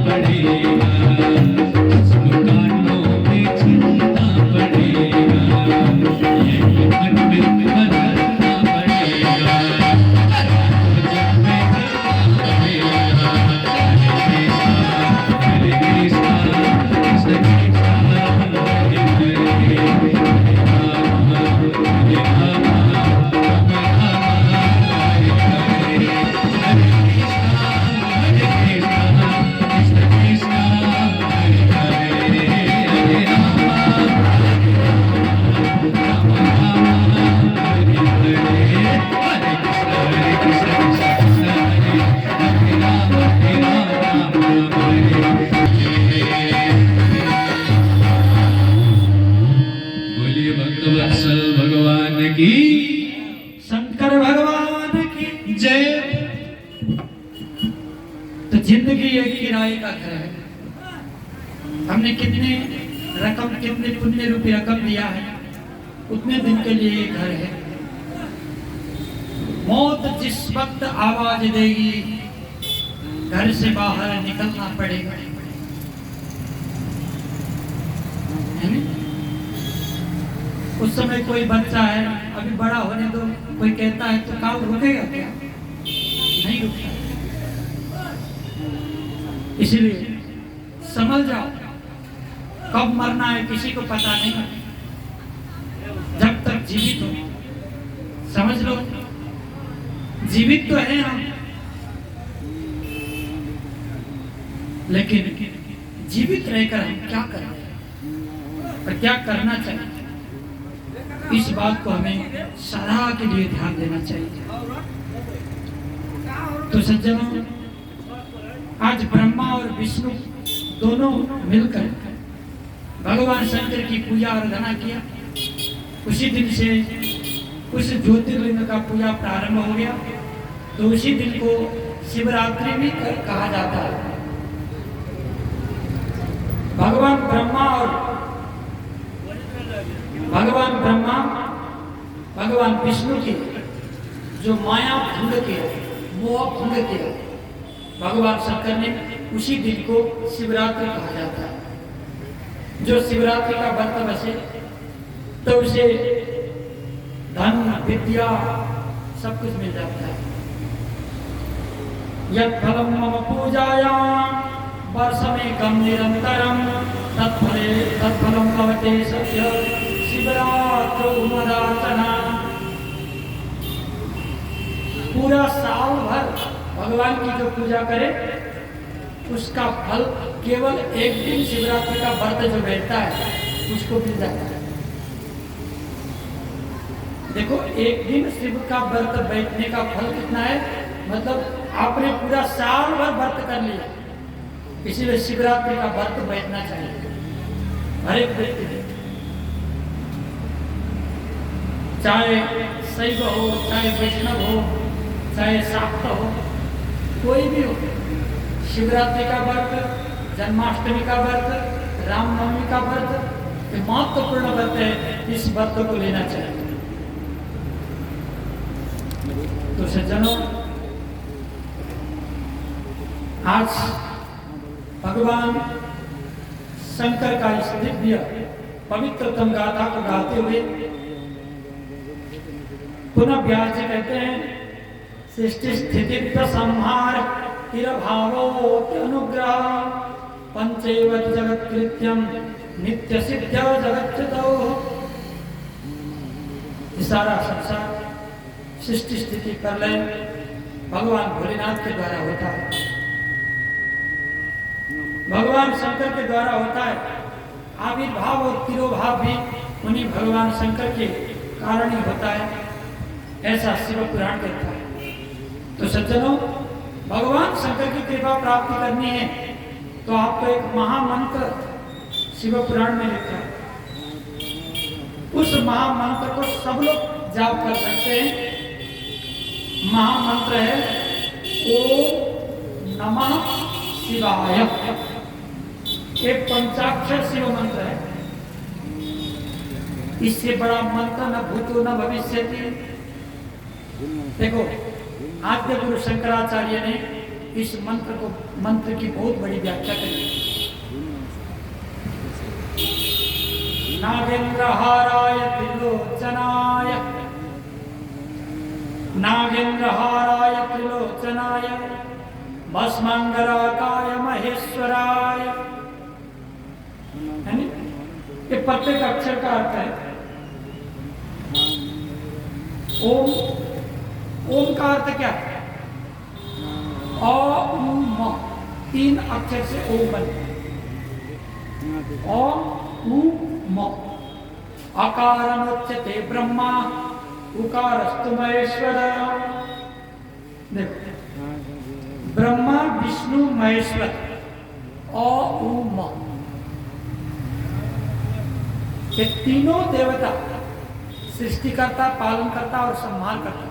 पड़ेगा, उसको कांटों में चलना पड़ेगा, ये मन में बदलना पड़ेगा। जब मैं पड़ेगा, हरे कृष्णा कृष्ण कृष्णा हरे हरे, हरे राम राम हरे हरे, हरे कृष्णा कृष्ण कृष्ण हरे हरे, हरे राम राम राम हरे हरे, हरे कृष्ण कृष्ण कृष्ण हरे, हरे राम राम हरे हरे। बोलिए भक्तवत्सल भगवान की शंकर भगवान की। जय। तो जिंदगी एक किराए का घर है। हमने कितने पुण्य रूपी रकम दिया है, उतने दिन के लिए ये घर है। मौत जिस वक्त आवाज देगी, घर से बाहर निकलना पड़ेगा। है ना? उस समय कोई बच्चा है, अभी बड़ा होने दो, कोई कहता है तो काल रुकेगा क्या? नहीं रुकता। इसलिए समझ जाओ, कब मरना है किसी को पता नहीं। जब तक जीवित हो समझ लो, जीवित तो है हम, लेकिन जीवित रहकर हम क्या कर रहे हैं और क्या करना चाहिए, इस बात को हमें सदा के लिए ध्यान देना चाहिए। तो सज्जनों, आज ब्रह्मा और विष्णु दोनों मिलकर भगवान शंकर की पूजा आराधना किया। उसी दिन से उस ज्योतिर्लिंग का पूजा प्रारंभ हो गया। तो उसी दिन को शिवरात्रि भी कहा जाता है। भगवान ब्रह्मा भगवान विष्णु की जो माया भंग किया, मोह भंग किया, भगवान शंकर ने उसी दिन को शिवरात्रि कहा जाता है। जो शिवरात्रि का व्रत बसे तो उसे धन विद्या सब कुछ मिल जाता है। यत् फलम मम पूजायां वर्षमेकं निरन्तरं तत्फलं भवते सत्य शिवरात्रौ मदार्चना। पूरा साल भर भगवान की जो पूजा करे उसका फल केवल एक दिन शिवरात्रि का व्रत जो बैठता है उसको मिल जाता है। देखो, एक दिन शिव का व्रत बैठने का फल कितना है, मतलब आपने पूरा साल भर व्रत कर लिया। इसीलिए शिवरात्रि का व्रत बैठना चाहिए हर एक व्यक्ति, चाहे शैव हो, चाहे वैष्णव हो, चाहे शाक्त हो, कोई भी हो। शिवरात्रि का व्रत, जन्माष्टमी का व्रत, रामनवमी का व्रत, ये महत्वपूर्ण व्रत है। इस व्रत को लेना चाहिए। तो सज्जनों, आज भगवान शंकर का इस दिव्य पवित्रतम गाथा को गाते हुए पुनः व्यास जी कहते हैं, सृष्टि स्थिति संहार अनुग्रह पंचैव जगत कृत्यम नित्य सिद्ध जगत ये सारा संसार सृष्टि स्थिति प्रलय भगवान भोलेनाथ के द्वारा होता है, भगवान शंकर के द्वारा होता है। आविर्भाव और तिरोभाव भी उन्हीं भगवान शंकर के कारण ही होता है, ऐसा शिव पुराण कहता है। तो सज्जनों, भगवान शंकर की कृपा प्राप्ति करनी है तो आपको एक महामंत्र शिव पुराण में लिखा है। उस महामंत्र को सब लोग जाप कर सकते हैं। महामंत्र है ओम नमः शिवाय। एक पंचाक्षर शिव मंत्र है। इससे बड़ा मंत्र न भूतो न भविष्यति। देखो, आद्य गुरु शंकराचार्य ने इस मंत्र की बहुत बड़ी व्याख्या करी। नागेंद्रहाराय त्रिलोचनाय, नागेंद्रहाराय त्रिलोचनाय, भस्मांगराकाय महेश्वराय। ये प्रत्येक अक्षर का अर्थ है। ओम, ओम का अर्थ क्या है? अ उ म, 3 अक्षर से ओम बनता है। अ उ म। अकारमुच्यते ब्रह्मा, उकारस्तु महेश्वर। देखो, ब्रह्मा विष्णु महेश्वर, अ उ म, ये तीनों देवता सृष्टिकर्ता, पालनकर्ता और संहारकर्ता,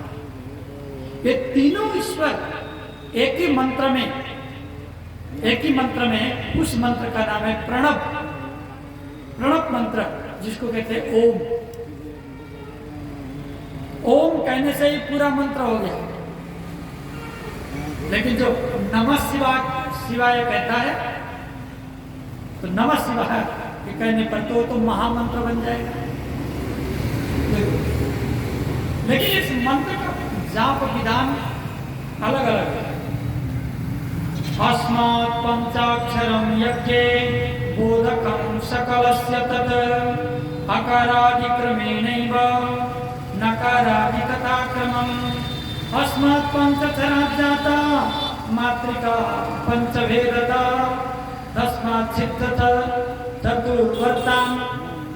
ये तीनों ईश्वर एक ही मंत्र में, उस मंत्र का नाम है प्रणव। प्रणव मंत्र जिसको कहते हैं ओम। ओम कहने से ही पूरा मंत्र हो गया। लेकिन जो नमः शिवाय कहता है, तो नमः शिवाय के कहने पर तो महामंत्र बन जाएगा। लेकिन इस मंत्र का जाप विधान अलग अलग है। अस्मात् पंचाक्षरम यज्ञे बोधकं सकलस्य तत् अकारादिक्रमेणैव नकारादिकथाक्रमम्। अस्मात् पंचक्षरात् जाता मातृका पंचभेदता, तस्मात् सिद्धत चतुर्वर्तां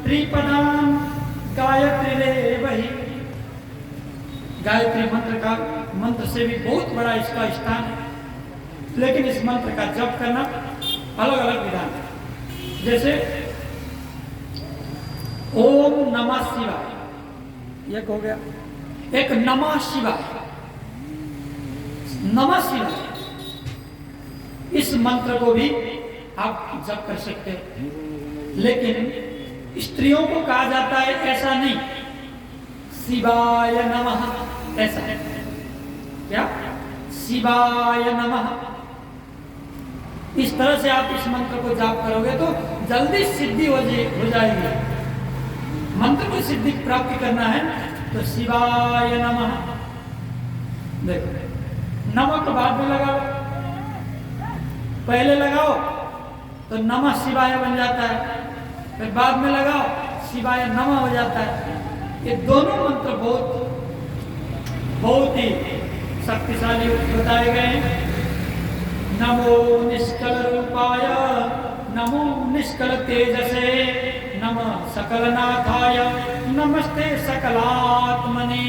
त्रिपदां गायत्रीरेव हि। गायत्री मंत्र से भी बहुत बड़ा इसका स्थान है। लेकिन इस मंत्र का जप करना अलग अलग विधान है। जैसे ओम नमः शिवाय एक हो गया, एक नमः शिवाय। नमः शिवाय इस मंत्र को भी आप जप कर सकते हैं। लेकिन स्त्रियों को कहा जाता है ऐसा नहीं, शिवाय नमः, ऐसा है क्या? शिवाय नमः। इस तरह से आप इस मंत्र को जाप करोगे तो जल्दी सिद्धि हो जाएगी। मंत्र को सिद्धि प्राप्ति करना है तो शिवाय नमः। देखो, नमक बाद में लगाओ, पहले लगाओ तो नमः शिवाय बन जाता है, फिर बाद में लगाओ शिवाय नमः हो जाता है। ये दोनों मंत्र बहुत ही शक्तिशाली बताए गए हैं। नमो निष्कल रूपाय, नमो निष्कल तेजसे, नमः सकलनाथाय, नमस्ते सकलात्मने।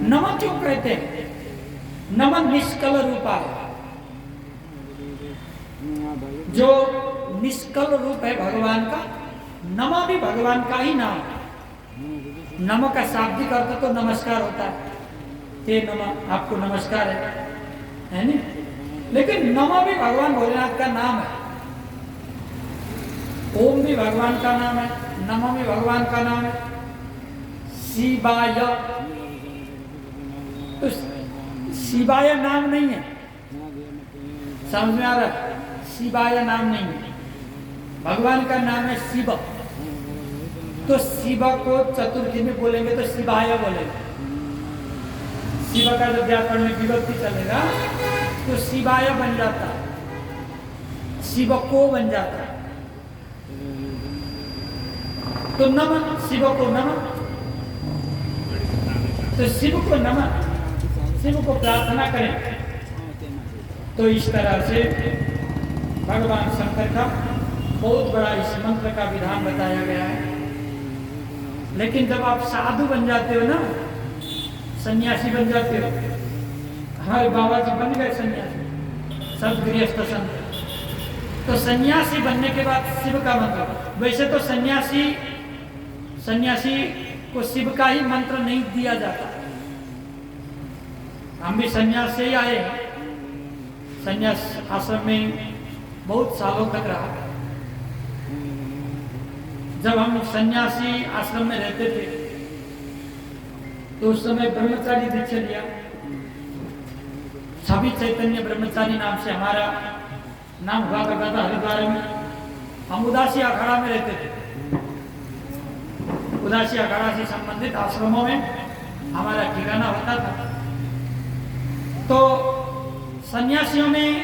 नमः क्यों कहते हैं? नमः निष्कल रूपाय, जो निष्कल रूप है भगवान का। नमः भी भगवान का ही नाम है। नमः का शाब्दिक अर्थ तो नमस्कार होता है। ते नमः, आपको नमस्कार है नहीं? लेकिन नमः भी भगवान भोलेनाथ का नाम है। ओम भी भगवान का नाम है, नमः भी भगवान का नाम है। शिवाय, तो शिवाय नाम नहीं है, समझ में आ रहा है? शिवाय नाम नहीं है, भगवान का नाम है शिव। तो शिव को चतुर्थी में बोलेंगे तो शिवाय बोलेंगे। शिव का जब व्याकरण में विभक्ति चलेगा तो शिवाय बन जाता है, शिव को बन जाता है। तो नमन, शिव को नमन, तो शिव को नमन, शिव को प्रार्थना करें। तो इस तरह से भगवान शंकर का बहुत बड़ा इस मंत्र का विधान बताया गया है। लेकिन जब आप साधु बन जाते हो ना, सन्यासी बन जाते हो, हमारे बाबा जी बन गए सन्यासी, सब गृहस्थ संत। तो सन्यासी बनने के बाद शिव का मंत्र, वैसे तो सन्यासी को शिव का ही मंत्र नहीं दिया जाता। हम भी सन्यास से ही आए हैं, सन्यास आश्रम में बहुत सालों तक रहा। जब हम सन्यासी आश्रम में रहते थे तो उस समय ब्रह्मचारी दीक्षा लिया। छवि चैतन्य ब्रह्मचारी नाम से हमारा नाम हुआ करता था हरिद्वार में। हम उदासी अखाड़ा में रहते थे। उदासी अखाड़ा से संबंधित आश्रमों में हमारा ठिकाना होता था। तो सन्यासियों में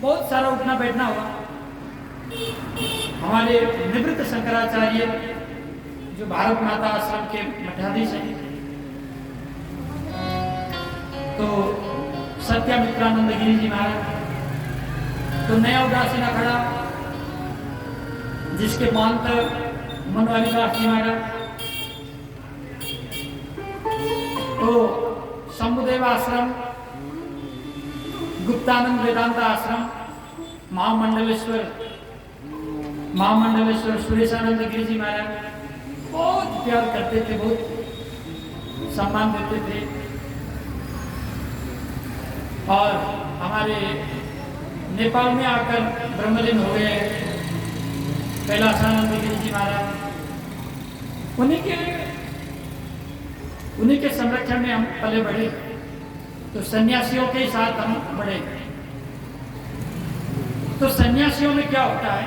बहुत सारा उठना बैठना हुआ। हमारे निवृत्त शंकराचार्य जो भारत माता आश्रम के मठाधीश हैं, तो सत्यामित्रानंद गिरी जी महाराज, तो नया उदासीन अखाड़ा जिसके महंत मनवारी दास जी महाराज, तो शंभुदेव आश्रम, गुप्तानंद वेदांत आश्रम, महामंडलेश्वर सुरेशानंद गिरी जी महाराज बहुत प्यार करते थे, बहुत सम्मान देते थे। और हमारे नेपाल में आकर ब्रह्मलीन हो गए कैलाशानंद गिरी जी महाराज। उन्हीं के संरक्षण में हम पले बढ़े, तो सन्यासियों के साथ हम बढ़े। तो सन्यासियों में क्या होता है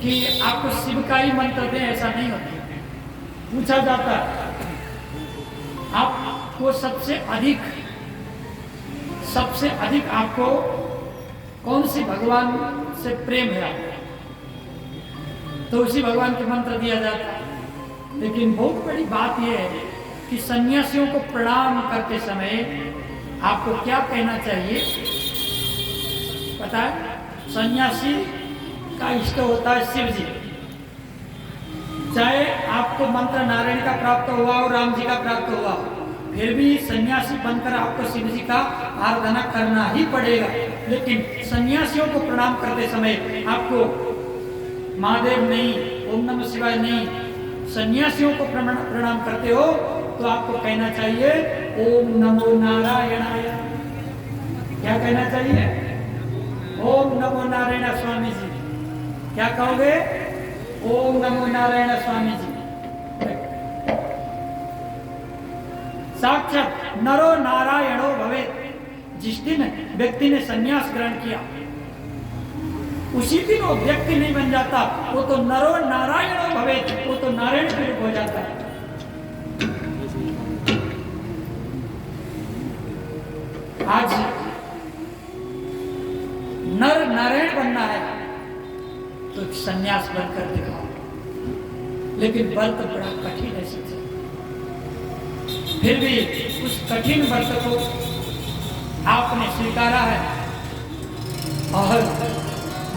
कि आपको शिव का ही मंत्र दें, ऐसा नहीं होता। पूछा जाता है आपको सबसे अधिक आपको कौन सी भगवान से प्रेम है आपको, तो उसी भगवान के मंत्र दिया जाता है। लेकिन बहुत बड़ी बात यह है कि सन्यासियों को प्रणाम करते समय आपको क्या कहना चाहिए पता है? सन्यासी का इष्ट होता है शिव जी। चाहे आपको मंत्र नारायण का प्राप्त हुआ और राम जी का प्राप्त हुआ, फिर भी सन्यासी बनकर आपको शिव जी का आराधना करना ही पड़ेगा। लेकिन सन्यासियों को प्रणाम करते समय आपको महादेव नहीं, ओम नमः शिवाय नहीं, सन्यासियों को प्रणाम करते हो तो आपको कहना चाहिए ओम नमो नारायणाय। क्या कहना चाहिए? ओम नमो नारायण स्वामी जी। क्या कहोगे? ओम नमो नारायण स्वामी जी। साक्षात नरो नारायणो भवेत्। जिस दिन व्यक्ति ने संन्यास ग्रहण किया उसी दिन वो व्यक्ति नहीं बन जाता, वो तो नरो नारायणो भवेत्, वो तो नारायण के रूप हो जाता है। आज नर नारायण बनना है तो संन्यास बनकर दिखाओ, लेकिन व्रत बड़ा कठिन है सबसे। फिर भी उस कठिन व्रत को आपने स्वीकारा है और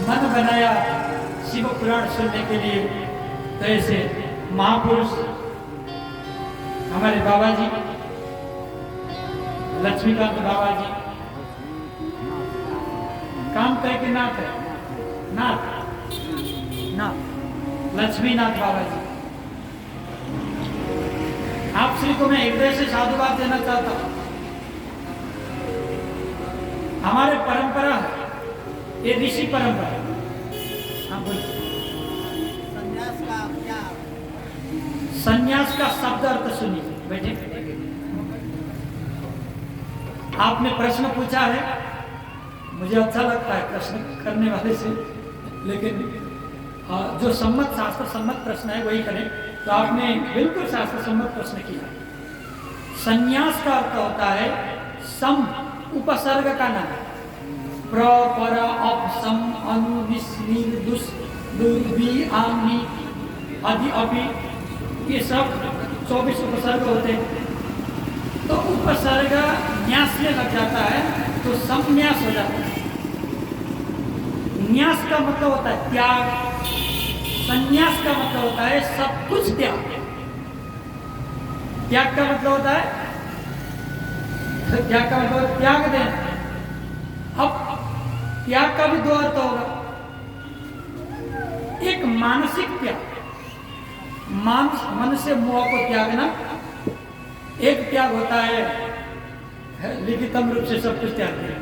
मन बनाया शिव पुराण सुनने के लिए। तो ऐसे महापुरुष हमारे बाबा जी, लक्ष्मीकांत बाबा जी, काम तय के नाथ है, नाथ लक्ष्मीनाथ बाबा जी। आप श्री को मैं हृदय से साधुवाद देना चाहता हूं। हमारे परंपरा है, ये ऋषि परंपरा। हाँ बोलिए। संन्यास का शब्द अर्थ सुनिए, बैठे। आपने प्रश्न पूछा है, मुझे अच्छा लगता है प्रश्न करने वाले से, लेकिन जो सम्मत शास्त्र सम्मत प्रश्न है वही करें। तो आपने बिल्कुल शास्त्र सम्मत प्रश्न किया। संन्यास का अर्थ होता है सम, उपसर्ग का नाम, प्र पर अप सम अनु निस नीर दुस दुर्वी आमनी आदि अभी ये सब 24 उपसर्ग होते हैं। तो उपसर्ग न्यास में लग जाता है तो संन्यास हो जाता है। न्यास का मतलब होता है त्याग, संन्यास का मतलब होता है सब कुछ त्याग। त्याग का मतलब होता है, त्याग का मतलब त्याग देना। अब त्याग का भी दो अर्थ होगा, एक मानसिक त्याग, मन से मोह को त्यागना, एक त्याग होता है लिखितम रूप से सब कुछ त्याग देना।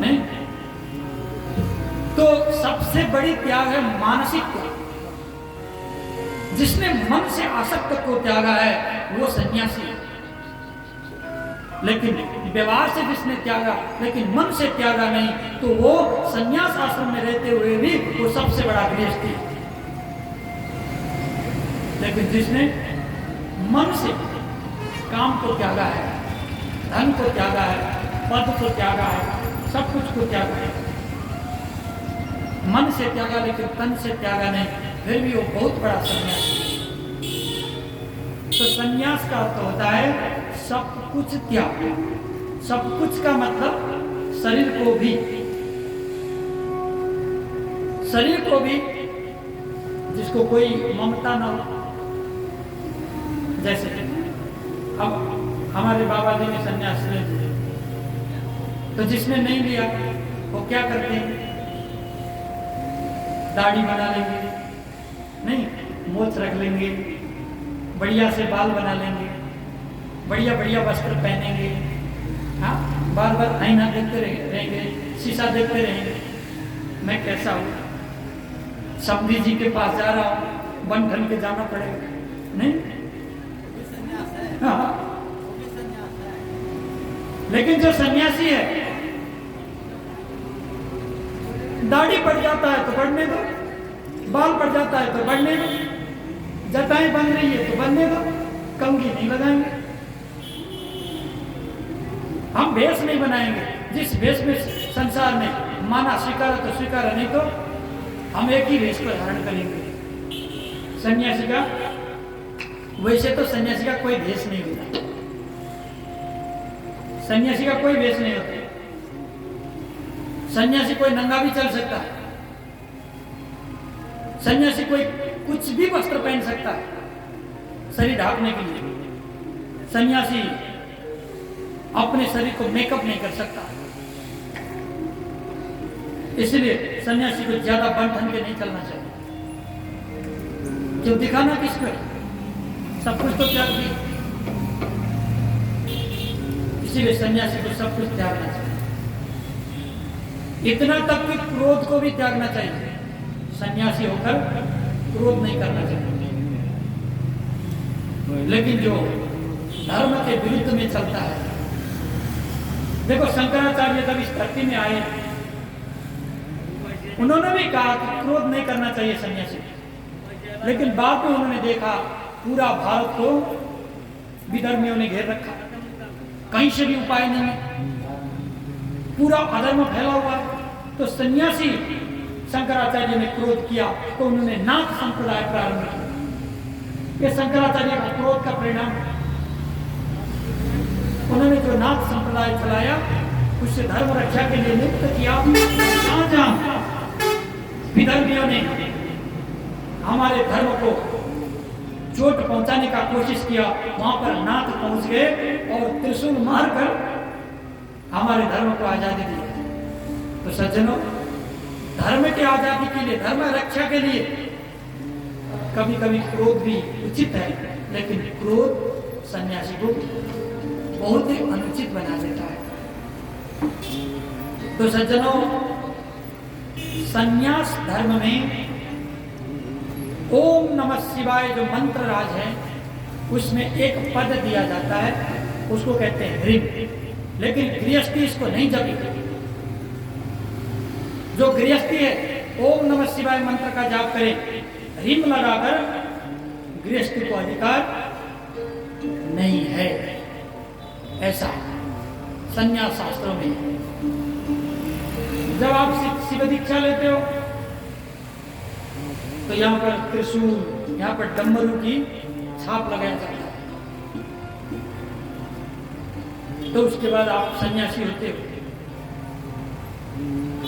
नहीं, तो सबसे बड़ी त्याग है मानसिक त्याग। जिसने मन से आसक्त को त्यागा है वो सन्यासी है। लेकिन व्यवहार से जिसने त्यागा लेकिन मन से त्यागा नहीं तो वो सन्यास आश्रम में रहते हुए भी वो सबसे बड़ा गृहस्थी है। लेकिन जिसने मन से काम को त्यागा है, धन को त्यागा है, पद को त्यागा है, सब कुछ को त्यागा है, मन से त्यागा लेकिन तन से त्यागा नहीं, फिर भी वो बहुत बड़ा सन्यास है। तो सन्यास का अर्थ होता है सब कुछ त्याग। सब कुछ का मतलब शरीर को भी, शरीर को भी जिसको कोई ममता ना हो। जैसे अब हमारे बाबा जी ने सन्यास ले लिया, तो जिसने नहीं लिया वो क्या करते हैं, दाढ़ी बना लेंगे, नहीं मोछ रख लेंगे, बढ़िया से बाल बना लेंगे, बढ़िया बढ़िया वस्त्र पहनेंगे, हाँ बार बार आईना देखते रहेंगे, शीशा देखते रहेंगे, मैं कैसा हूँ, समधी जी के पास जा रहा हूँ, बन ठन के जाना पड़ेगा, नहीं हाँ। लेकिन जो सन्यासी है दाढ़ी पड़ जाता है तो बढ़ने दो, बाल पड़ जाता है तो बढ़ने दो, जटाएं बन रही है तो बनने दो, कंघी नहीं लगाएंगे, हम भेष नहीं बनाएंगे। जिस भेष में संसार में माना स्वीकार तो स्वीकार, नहीं तो हम एक ही भेष को धारण करेंगे सन्यासी का। वैसे तो सन्यासी का कोई भेष नहीं होता, सन्यासी का कोई भेष नहीं होता। सन्यासी कोई नंगा भी चल सकता है, सन्यासी कोई कुछ भी वस्त्र पहन सकता है शरीर ढांकने के लिए। सन्यासी अपने शरीर को मेकअप नहीं कर सकता, इसलिए सन्यासी को ज्यादा बन ठन के नहीं चलना चाहिए। जो दिखाना किसको है, सब कुछ तो त्याग दिया, इसीलिए सन्यासी को सब कुछ त्यागना चाहिए। इतना तक कि क्रोध को भी त्यागना चाहिए, सन्यासी होकर क्रोध नहीं करना चाहिए। लेकिन जो धर्म के विरुद्ध में चलता है, देखो शंकराचार्य जब इस धरती में आए उन्होंने भी कहा कि क्रोध नहीं करना चाहिए सन्यासी, लेकिन बाद में उन्होंने देखा पूरा भारत को विधर्मियों ने घेर रखा, कहीं से भी उपाय नहीं है, पूरा अधर्म फैला हुआ है। तो सन्यासी शंकराचार्य ने क्रोध किया तो उन्होंने नाथ संप्रदाय प्रारंभ किया। ये शंकराचार्य का क्रोध का परिणाम। उन्होंने जो नाथ संप्रदाय चलाया उससे धर्म रक्षा के लिए नियुक्त किया। जहां विधर्मियों ने हमारे धर्म को चोट पहुंचाने का कोशिश किया, वहां पर नाथ पहुंच गए और त्रिशूल मारकर हमारे धर्म को आजादी दी। तो सज्जनों, धर्म के आजादी के लिए, धर्म रक्षा के लिए कभी कभी क्रोध भी उचित है, लेकिन क्रोध सन्यासी को बहुत ही अनुचित बना देता है। तो सज्जनों, सन्यास धर्म में ओम नमः शिवाय जो मंत्र राज है उसमें एक पद दिया जाता है, उसको कहते हैं ह्रीम। लेकिन गृहस्थी इसको नहीं जपी। जो गृहस्थी है ओम नमः शिवाय मंत्र का जाप करे, ह्रीम लगाकर, गृहस्थी को अधिकार नहीं है, ऐसा संन्यास शास्त्रों में है। जब आप शिव दीक्षा लेते हो तो यहाँ पर त्रिशूल, यहाँ पर डमरू की छाप लगाया जाता है। तो उसके बाद आप सन्यासी होते हो।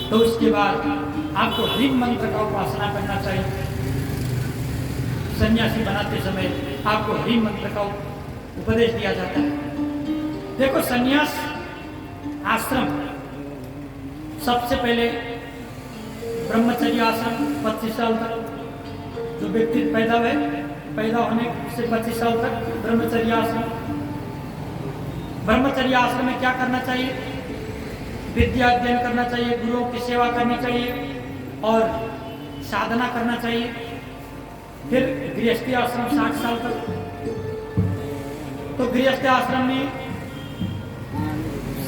तो उसके बाद आपको ह्रीम मंत्र का उपासना करना चाहिए। सन्यासी बनाते समय आपको ह्रीम मंत्र का उपदेश दिया जाता है। देखो, सन्यास आश्रम सबसे पहले ब्रह्मचर्य आश्रम 25 साल तक, जो व्यक्ति पैदा होने से 25 साल तक ब्रह्मचर्य आश्रम। ब्रह्मचर्य आश्रम में क्या करना चाहिए? विद्या अध्ययन करना चाहिए, गुरुओं की सेवा करनी चाहिए और साधना करना चाहिए। फिर गृहस्थी आश्रम 60 साल तक। तो गृहस्थी आश्रम में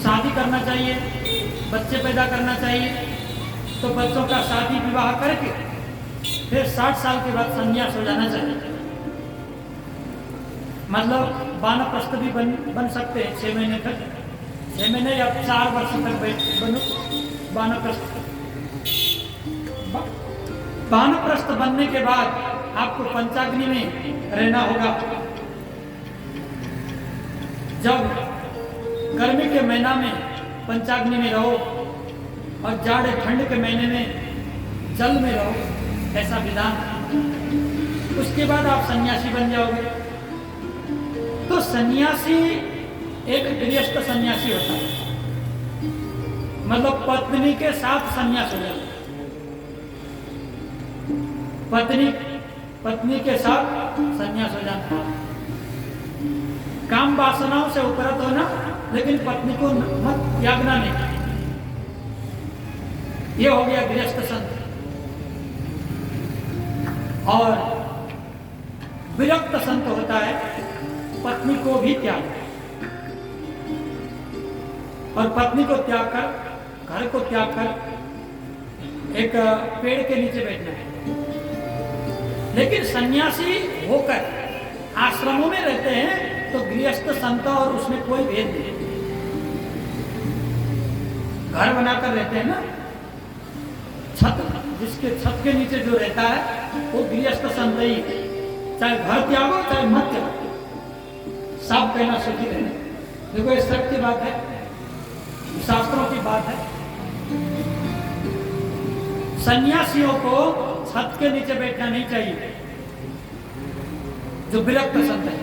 शादी करना चाहिए, बच्चे पैदा करना चाहिए। तो बच्चों का शादी विवाह करके फिर 60 साल के बाद संन्यास हो जाना चाहिए। मतलब वानप्रस्थ भी बन सकते हैं 6 महीने तक, 6 महीने या 4 वर्ष तक बनो वानप्रस्थ। वानप्रस्थ बनने के बाद आपको पंचाग्नि में रहना होगा। जब गर्मी के महीना में पंचाग्नि में रहो और जाड़े ठंड के महीने में जल में रहो, ऐसा विधान। उसके बाद आप सन्यासी बन जाओगे। तो सन्यासी एक गृहस्थ सन्यासी होता है, मतलब पत्नी के साथ सन्यास हो जाता है। पत्नी के साथ सन्यास हो जाता है। काम वासनाओं से उपरत होना, लेकिन पत्नी को मत त्यागना नहीं। ये हो गया गृहस्थ संत। और विरक्त संत होता है, पत्नी को भी त्याग, और पत्नी को त्याग कर, घर को त्याग कर एक पेड़ के नीचे बैठना है। लेकिन सन्यासी होकर आश्रमों में रहते हैं तो गृहस्थ संत और उसमें कोई भेद नहीं। घर बनाकर रहते हैं ना, छत, जिसके छत के नीचे जो रहता है वो गृहस्थ संत ही। चाहे घर त्यागो चाहे मत त्यागो, सब कहना सुखी रहना। देखो, ये सत्य की बात है, शास्त्रों की बात है। सन्यासियों को छत के नीचे बैठना नहीं चाहिए, जो विरक्त संत है।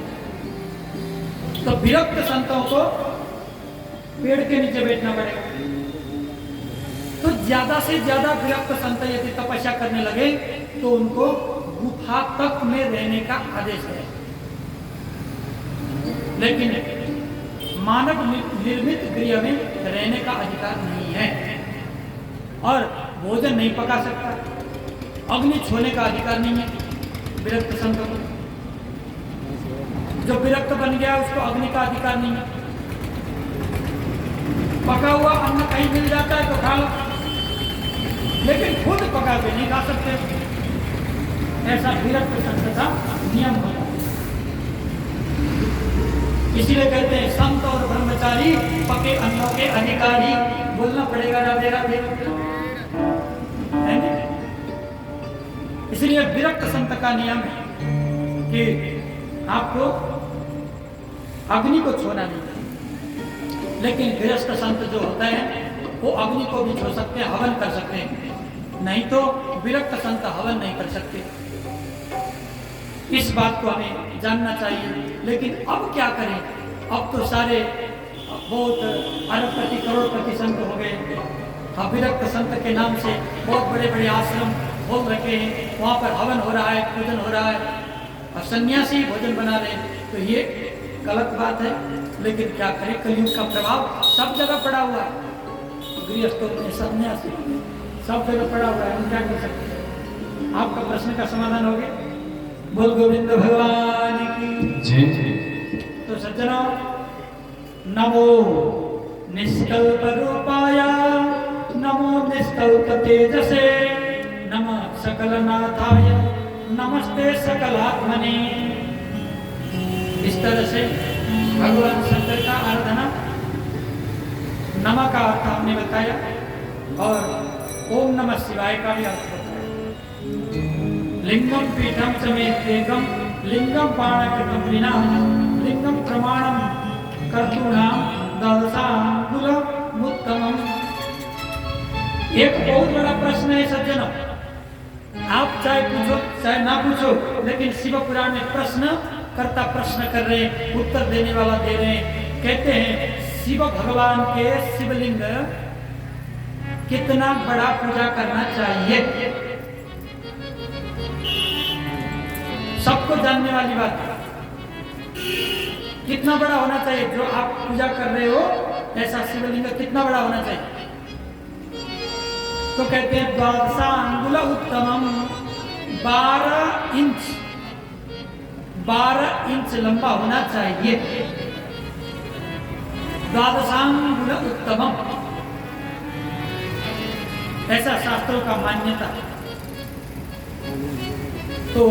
तो विरक्त संतों को पेड़ के नीचे बैठना पड़ेगा। तो ज्यादा से ज्यादा विरक्त संत यदि तपस्या करने लगे तो उनको गुफा तक में रहने का आदेश है। लेकिन मानव निर्मित गृह में रहने का अधिकार नहीं है, और भोजन नहीं पका सकता, अग्नि छूने का अधिकार नहीं है विरक्त संत को। जो विरक्त बन गया उसको अग्नि का अधिकार नहीं है। पका हुआ अन्न कहीं मिल जाता है तो खा लो, लेकिन खुद पका के नहीं खा सकते। ऐसा विरक्त संत का नियम होता है। इसीलिए कहते हैं संत और ब्रह्मचारी पके अन्नों के अधिकारी। बोलना पड़ेगा राधे राधे। इसलिए विरक्त संत का नियम है कि आपको अग्नि को छूना नहीं। लेकिन गृहस्थ संत जो होते हैं वो अग्नि को भी छू सकते हैं, हवन कर सकते हैं। नहीं तो विरक्त संत हवन नहीं कर सकते। इस बात को हमें जानना चाहिए। लेकिन अब क्या करें? अब तो सारे बहुत अरबपति करोड़पति संत हो गए। विरक्त संत के नाम से बहुत बड़े बड़े आश्रम खोल रखे हैं, वहाँ पर हवन हो रहा है, पूजन हो रहा है, और सन्यासी भोजन बना रहे हैं। तो ये गलत बात है। लेकिन क्या करें, कलयुग का प्रभाव सब जगह पड़ा हुआ है। गृहस्थों में सन्यासी सब जगह पड़ा हुआ है, हम क्या कर सकते हैं? आपका प्रश्न का समाधान हो गया। बोल गोविंद भगवान की जय। तो सज्जनों, नमो निष्कल्प रूपाय, नमो निष्कल्प तेजसे, नमः सकलनाथाय, नमस्ते सकलात्मने। इस तरह से भगवान शंकर का आराधना, नमः का अर्थ हमने बताया और ओम नमः शिवाय का भी अर्थ बताया। लिंगम पीठम समेत एकम लिंगम पाणकृतं विना लिंगम प्रमाणम कर्तूणाम ददशांगुलमुत्तमम्। एक बहुत बड़ा प्रश्न है सज्जनों, आप चाहे पूछो चाहे ना पूछो, लेकिन शिव पुराण में प्रश्न करता प्रश्न कर रहे हैं, उत्तर देने वाला दे रहे हैं। कहते हैं शिव भगवान के शिवलिंग कितना बड़ा पूजा करना चाहिए? सबको जानने वाली बात है, कितना बड़ा होना चाहिए? जो आप पूजा कर रहे हो ऐसा शिवलिंग कितना बड़ा होना चाहिए? तो कहते हैं द्वादशांगुल उत्तमम, 12 इंच लंबा होना चाहिए। द्वादशांगुल उत्तमम, ऐसा शास्त्रों का मान्यता। तो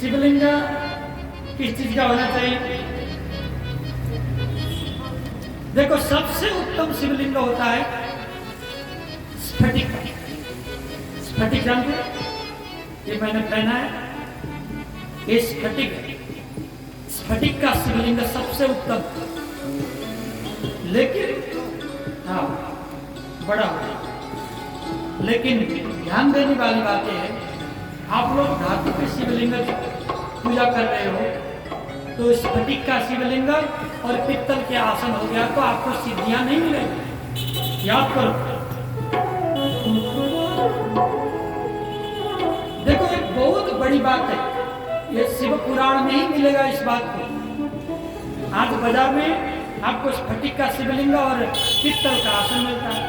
शिवलिंग किस चीज का होना चाहिए? देखो सबसे उत्तम शिवलिंग होता है स्फटिक। स्फटिक जानते हैं? ये मैंने पहना है, ये स्फटिक। स्फटिक का शिवलिंग सबसे उत्तम, लेकिन हाँ बड़ा होता, लेकिन ध्यान देने वाली बात यह है, आप लोग धातु के शिवलिंग पूजा कर रहे हो तो स्फटिक का शिवलिंग और पित्तल के आसन हो गया तो आपको सिद्धियां नहीं मिलेगी। याद करो, देखो एक बहुत बड़ी बात है, ये शिव पुराण में ही मिलेगा इस बात को। आज बाजार में आपको स्फटिक का शिवलिंग और पित्तल का आसन मिलता है,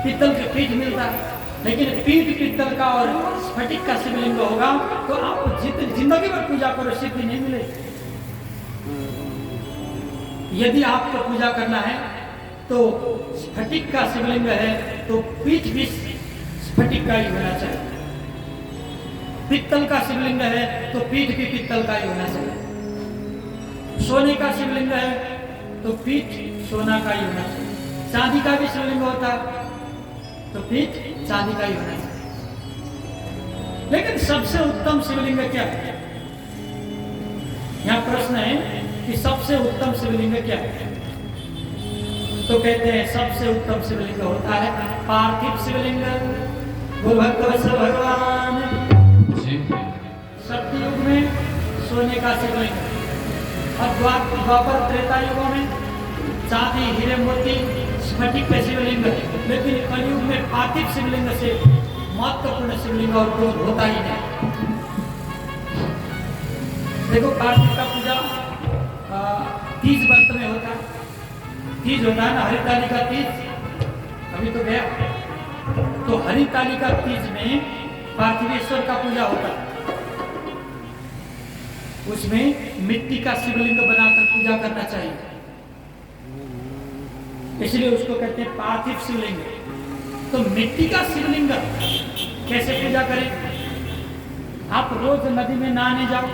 पित्तल के पीठ मिलता है, लेकिन पीठ पित्तल का और स्फटिक का शिवलिंग होगा तो आपको जिंदगी भर पूजा करो सिद्धि नहीं मिलेगी। यदि आपको पूजा करना है तो स्फटिक का शिवलिंग है तो पीठ भी स्फटिक का ही होना चाहिए, पित्तल का शिवलिंग है तो पीठ भी पित्तल का ही होना चाहिए, सोने का शिवलिंग है तो पीठ सोना का ही होना चाहिए, चांदी का भी शिवलिंग होता है तो पीठ चांदी का ही होना चाहिए। लेकिन सबसे उत्तम शिवलिंग क्या है? यहाँ प्रश्न है कि सबसे उत्तम शिवलिंग क्या है? तो कहते हैं सबसे उत्तम शिवलिंग होता है पार्थिव शिवलिंग। बोल भक्तवत्सल भगवान। सतयुग में सोने का शिवलिंग और द्वापर त्रेता युगों में चांदी हीरे मोती स्फटिक के शिवलिंग, लेकिन कलयुग में पार्थिव शिवलिंग से महत्वपूर्ण शिवलिंग और कोई होता ही नहीं। देखो कार्तिक का पूजा तीज व्रत में होता है, तीज होता है ना, हरितालिका तीज अभी तो गया, तो हरितालिका तीज में पार्थिवेश्वर का पूजा होता है, उसमें मिट्टी का शिवलिंग बनाकर पूजा करना चाहिए, इसलिए उसको कहते हैं पार्थिव शिवलिंग। तो मिट्टी का शिवलिंग कैसे पूजा करें? आप रोज नदी में नहाने जाओ,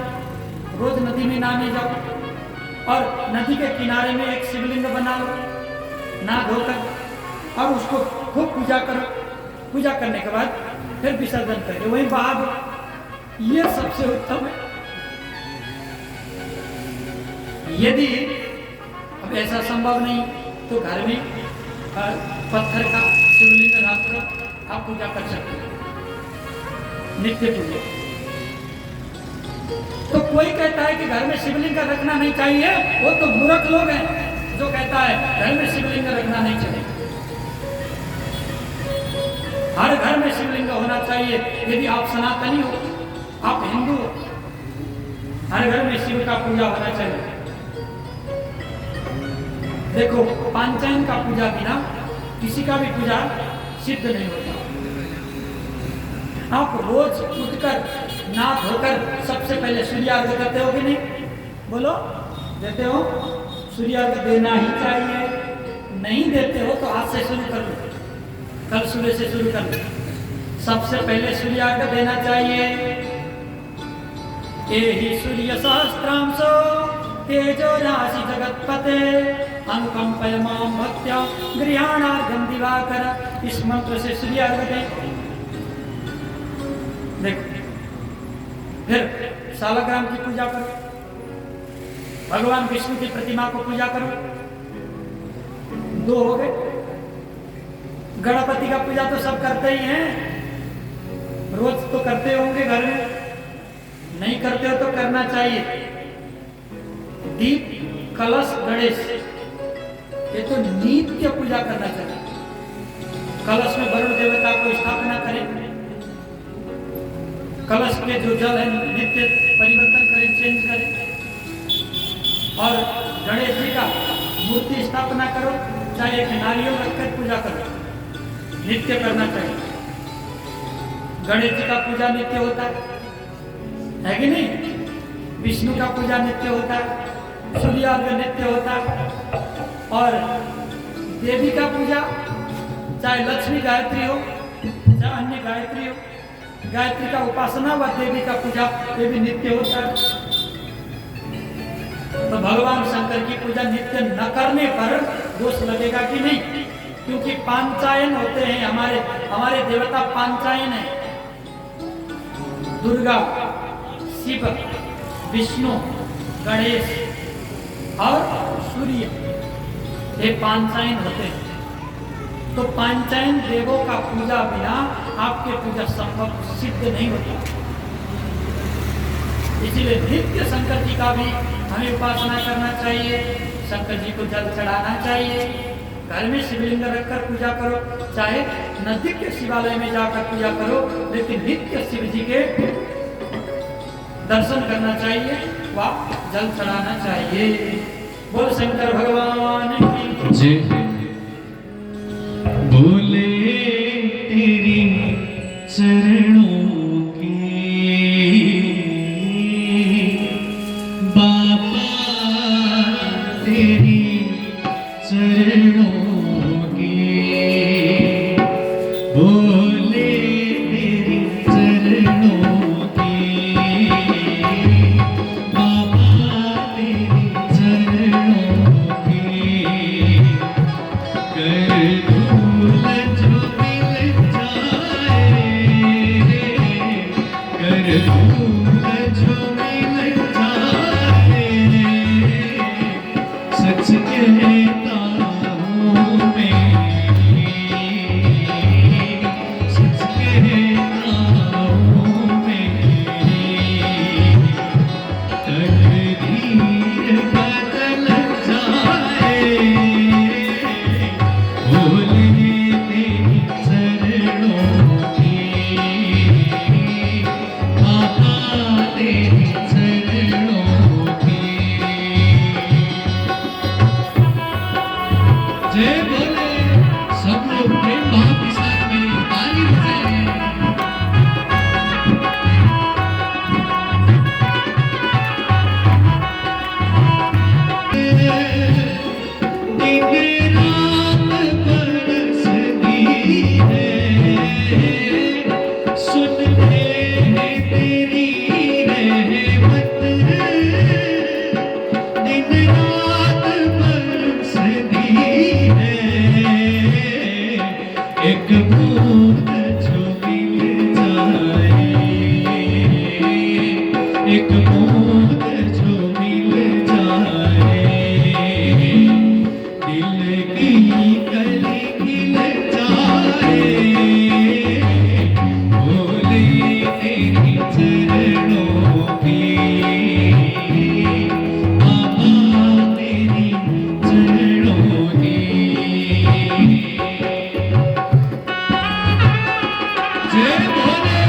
रोज नदी में नहाने जाओ और नदी के किनारे में एक शिवलिंग बना लो नहा धोकर और उसको खूब पूजा करो, पूजा करने के बाद फिर विसर्जन करो, वहीं बहा दो, ये सबसे उत्तम है। यदि अब ऐसा संभव नहीं तो घर में पत्थर का शिवलिंग रखकर आप पूजा कर सकते हैं, नित्य पूजा। तो कोई कहता है कि घर में शिवलिंग रखना नहीं चाहिए, वो तो मूर्ख लोग हैं जो कहता है घर में शिवलिंग रखना नहीं चाहिए। हर घर में शिवलिंग होना चाहिए। यदि आप सनातनी हो, आप हिंदू हो, हर घर में शिव का पूजा होना चाहिए। देखो पांचायन का पूजा बिना किसी का भी पूजा सिद्ध नहीं होता। आप रोज उठकर ना धोकर सबसे पहले सूर्यार्घ करते हो कि नहीं? बोलो, देते हो? सूर्यार्घ देना ही चाहिए। नहीं देते हो तो आज से शुरू कर लो, कल सुबह से शुरू कर लो। सबसे पहले सूर्यार्घ देना चाहिए। एहि सूर्य सहस्त्रांशो तेजो राशि जगतपते अनुकंपय मां भक्त्या गृहाणार्घं दिवाकर। इस मंत्र से सूर्यार्घ दें। देखो, फिर शालग्राम की पूजा करो, भगवान विष्णु की प्रतिमा को पूजा करो, 2 हो गए। गणपति का पूजा तो सब करते ही हैं, रोज तो करते होंगे घर में, नहीं करते हो तो करना चाहिए। दीप, कलश, गणेश, ये तो नित्य पूजा करना चाहिए। कलश में वरुण देवता को स्थापना करें, कलश के जो जल है नित्य परिवर्तन करें, चेंज करें। और गणेश जी का मूर्ति स्थापना करो, चाहे एक नारियल रखकर पूजा करो, नित्य करना चाहिए। गणेश जी का पूजा नित्य होता है कि नहीं? विष्णु का पूजा नित्य होता है, सूर्यार्घ्य नित्य होता है। और देवी का पूजा, चाहे लक्ष्मी गायत्री हो, चाहे अन्य गायत्री हो, गायत्री का उपासना व देवी का पूजा ये भी नित्य होता है। तो भगवान शंकर की पूजा नित्य न करने पर दोष लगेगा कि नहीं? क्योंकि पांचायन होते हैं, हमारे देवता पांचायन है। दुर्गा, शिव, विष्णु, गणेश और सूर्य, ये पांचायन होते हैं। तो पांचायन देवों का पूजा बिना आपके पूजा संभव सिद्ध नहीं होता। इसीलिए नित्य शंकर जी का भी हमें उपासना करना चाहिए, शंकर जी को जल चढ़ाना चाहिए। घर में शिवलिंग रखकर पूजा करो, चाहे नजदीक के शिवालय में जाकर पूजा करो, लेकिन नित्य शिव जी के दर्शन करना चाहिए व जल चढ़ाना चाहिए। बोल शंकर भगवान की जय। बोले तेरी चरणों की बाबा, तेरी चरणों की। बोले तेरी चरणों की बाबा, तेरी चरणों की। कर धूल जो मिल जाए, कर धूल जो मिल जाए, सच कहता हूँ मैं, सच कहता हूँ मैं। तकदीर बदल जाए, बोले तेरी चरणों की बाबा, तेरी चरणों की। जय बोले सब लोग प्रेम भाव के साथ में ताली बजाएं। दिन रात बरसती है, सुन ले तेरी रहमत। दिन रात बरसती है, एक बूंद जो मिल जाए, एक बूंद जो मिल जाए, दिल की कली खिल जाए। बोले तेरी चरणों की बाबा, तेरी चरणों की। जय बोले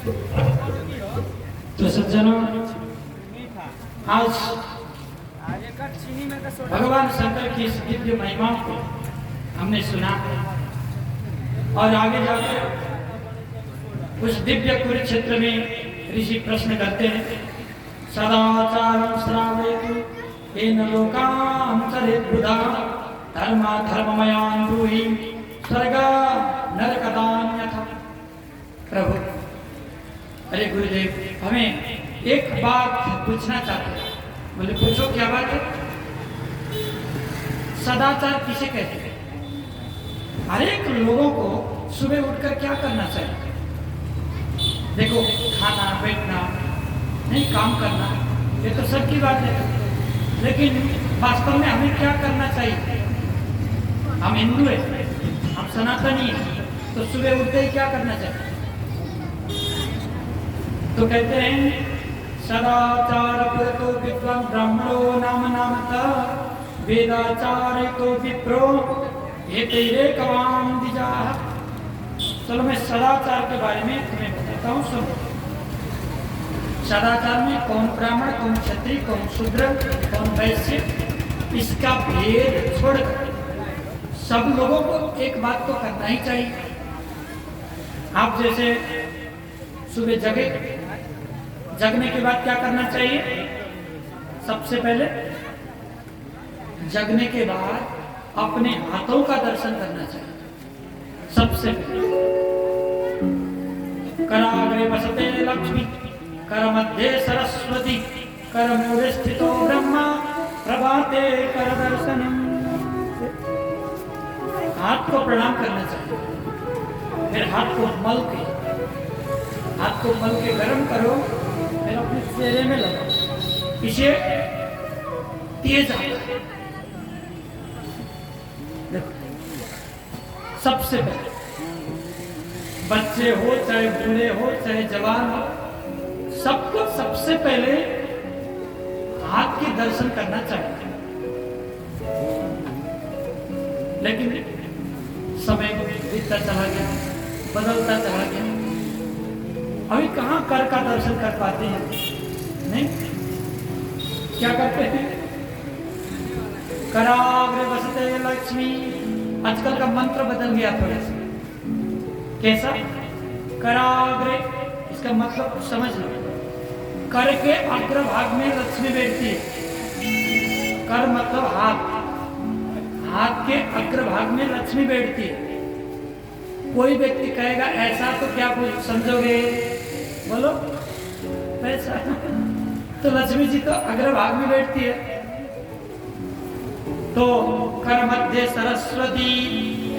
तो सज्जनों, आज भगवान शंकर की इस दिव्य महिमा को हमने सुना और आगे जाकर उस दिव्य कुरुक्षेत्र में ऋषि प्रश्न करते हैं, सदाचारं श्रावयतु येन लोकाः चरेद्बुधा धर्मा धर्ममयान् ब्रूहि स्वर्गा नरकदान्यथा। प्रभु, अरे गुरुदेव, हमें एक बात पूछना चाहते हैं। बोले पूछो, क्या बात है? सदाचार किसे कहते हैं? हर एक लोगों को सुबह उठकर क्या करना चाहिए? देखो, खाना, बैठना, नहीं काम करना, ये तो सबकी बात है, लेकिन वास्तव में हमें क्या करना चाहिए? हम हिंदू हैं, हम सनातनी हैं, तो सुबह उठते ही क्या करना चाहिए? तो कहते हैं, सदाचार पुरतो विद्वान ब्राह्मणो नाम नामतः वेदाचार तो विप्रो ये तेरे कवाम दिजा। चलो मैं सदाचार के बारे में तुम्हें बताता हूँ, सुनो। सदाचार में कौन ब्राह्मण, कौन क्षत्रिय, कौन शूद्र, कौन वैश्य, इसका भेद छोड़कर सब लोगों को एक बात तो करना ही चाहिए। आप जैसे सुबह जगे, जगने के बाद क्या करना चाहिए? सबसे पहले जगने के बाद अपने हाथों का दर्शन करना चाहिए। सबसे पहले कराग्रे वसते लक्ष्मी, कर मध्य सरस्वती, कर मूले स्थितो ब्रह्मा, प्रभाते कर दर्शनम। हाथ को प्रणाम करना चाहिए, फिर हाथ को मल के गर्म करो, फिर अपने चेहरे में लगाओ, इसे तेज आता है। देखो, सबसे पहले बच्चे हो चाहे बूढ़े हो चाहे जवान हो, सबको सबसे पहले हाथ के दर्शन करना चाहिए। लेकिन समय बीतता चला गया, बदलता चला गया, अभी कहाँ कर का दर्शन कर पाते हैं? नहीं, क्या करते हैं? कराग्रे वसते लक्ष्मी। आजकल का मंत्र बदल गया थोड़ा सा। कैसा? कराग्रे, इसका मतलब समझ लो, कर के अग्रभाग में लक्ष्मी बैठती है। कर मतलब हाथ, हाथ के अग्रभाग में लक्ष्मी बैठती है। कोई व्यक्ति कहेगा ऐसा, तो क्या समझोगे? बोलो, पैसा। तो लक्ष्मी जी तो अग्रभाग में बैठती है। तो कर मध्य सरस्वती,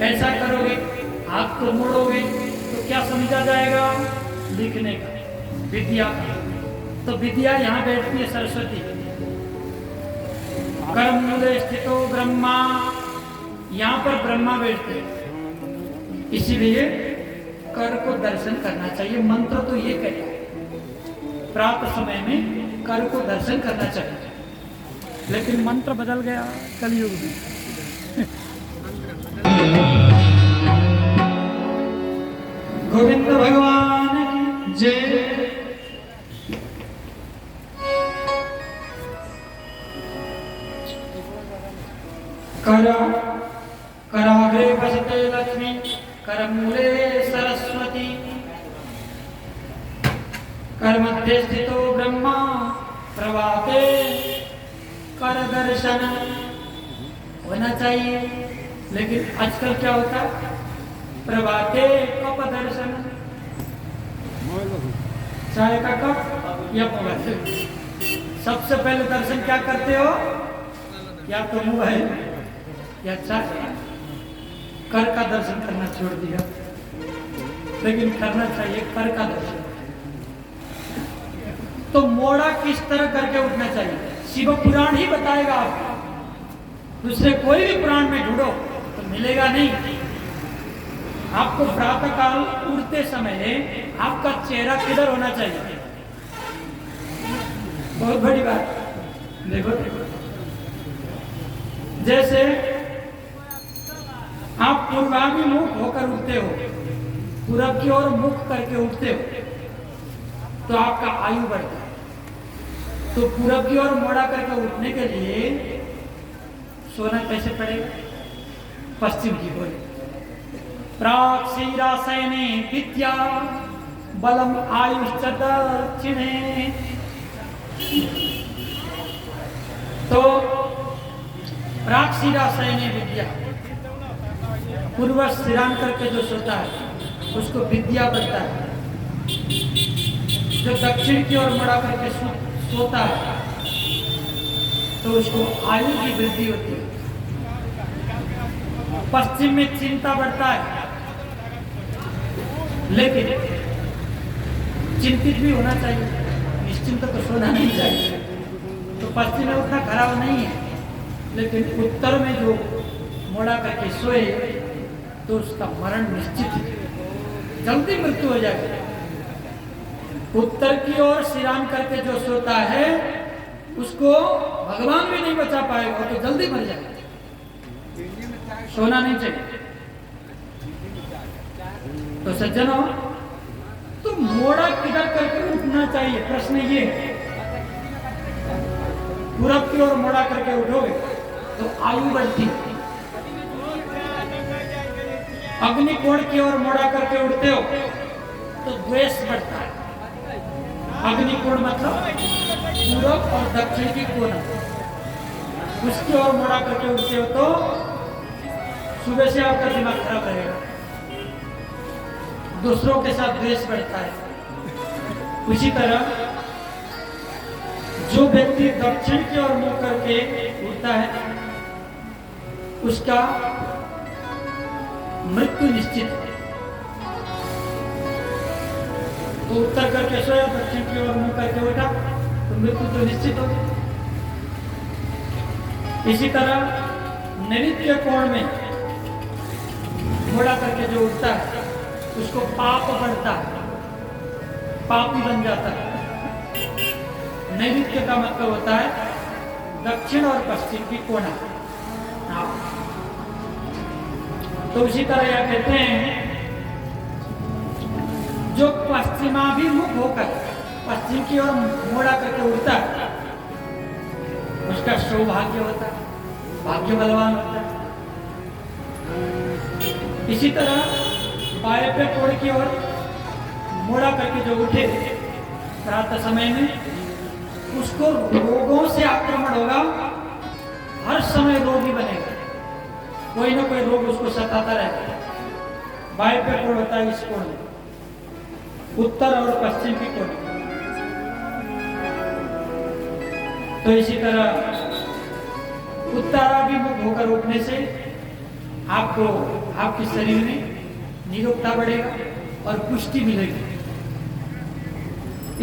ऐसा करोगे, हाथ को मोड़ोगे तो क्या समझा जाएगा? लिखने का, विद्या। तो विद्या यहाँ बैठती है सरस्वती। कर मूले स्थितो ब्रह्मा, यहाँ पर ब्रह्मा बैठते हैं। इसीलिए कर को दर्शन करना चाहिए। मंत्र तो ये कहता है प्रातः समय में कर को दर्शन करना चाहिए, लेकिन मंत्र बदल गया कलयुग में। गोविंद भगवान की जय। कराग्रे वसते लक्ष्मी, करमूले सरस्वती, कर मध्य स्थितो ब्रह्मा, प्रभाते कर दर्शन होना चाहिए। लेकिन आजकल क्या होता है? प्रभाते कप दर्शन, चाय का कप या मोबाइल। सबसे पहले दर्शन क्या करते हो? या तो मोबाइल या चाय। कर का दर्शन करना छोड़ दिया, लेकिन करना चाहिए कर का दर्शन। तो मोड़ा किस तरह करके उठना चाहिए, शिव पुराण ही बताएगा आपको। दूसरे कोई भी पुराण में ढूंढो तो मिलेगा नहीं। आपको प्रातः काल उठते समय आपका चेहरा किधर होना चाहिए? बहुत बड़ी बात। देखो देखो, जैसे आप पूर्वाभिमुख होकर उठते हो, पूरब की ओर मुख करके उठते हो, तो आपका आयु बढ़ता है। तो पूरब की ओर मोड़ा करके उठने के लिए सोना कैसे पड़ेगा? पश्चिम की ओर। प्राक्षीरासयने विद्या बलम आयुश्च दक्षिणे। तो प्राक्षीरासयने विद्या, पूर्व स्थिरान करके जो सोता है उसको विद्या बढ़ता है। जो दक्षिण की ओर मुड़ा करके सोता है तो उसको आयु की वृद्धि होती है। पश्चिम में चिंता बढ़ता है, लेकिन चिंतित भी होना चाहिए, निश्चिंत तो सोना नहीं चाहिए। तो पश्चिम में उतना खराब नहीं है, लेकिन उत्तर में जो मोड़ा करके सोए तो उसका मरण निश्चित है, जल्दी मृत्यु हो जाएगी। उत्तर की ओर सिरान करके जो सोता है उसको भगवान भी नहीं बचा पाएगा, तो जल्दी मर जाएगा। सोना नहीं चाहिए। तो सज्जनों, तो मोड़ा किधर करके उठना चाहिए? प्रश्न ये है। पूरब की ओर मोड़ा करके उठोगे तो आयु बढ़ती है। अग्निकोण की ओर मोड़ा करके उठते हो तो द्वेष बढ़ता है। अग्निकोण मतलब पूरब और दक्षिण की कोना, उसकी ओर मोड़ा करके उठते हो तो सुबह से आपका दिमाग खराब रहेगा, दूसरों के साथ द्वेष बढ़ता है। उसी तरह जो व्यक्ति दक्षिण की ओर मुंह करके उठता है उसका मृत्यु निश्चित है। तो उत्तर करके सोया, दक्षिण की ओर मुंह करके उठा तो मृत्यु तो निश्चित होगी। इसी तरह नैऋत्य कोण में मोड़ा करके जो उठता है उसको पाप बढ़ता है, पापी बन जाता है। नैऋत्य का मतलब होता है दक्षिण और पश्चिम की कोना। तो उसी तरह यह कहते हैं जो पश्चिमाभिमुख होकर पश्चिम की ओर मोड़ा करके उठता है उसका सौभाग्य होता है, भाग्य बलवान होता है। इसी तरह वायव्य कोण की ओर मोड़ा करके जो उठे प्रातः समय में उसको रोगों से आक्रमण होगा, हर समय रोगी बनेगा, कोई ना कोई रोग उसको सताता रहेगा। वायव्य कोण होता है इस कोण में, उत्तर और पश्चिम की कोण। तो इसी तरह उत्तराभिमुख होकर उठने से आपको आपके शरीर में निरोगता बढ़ेगा और पुष्टि मिलेगी।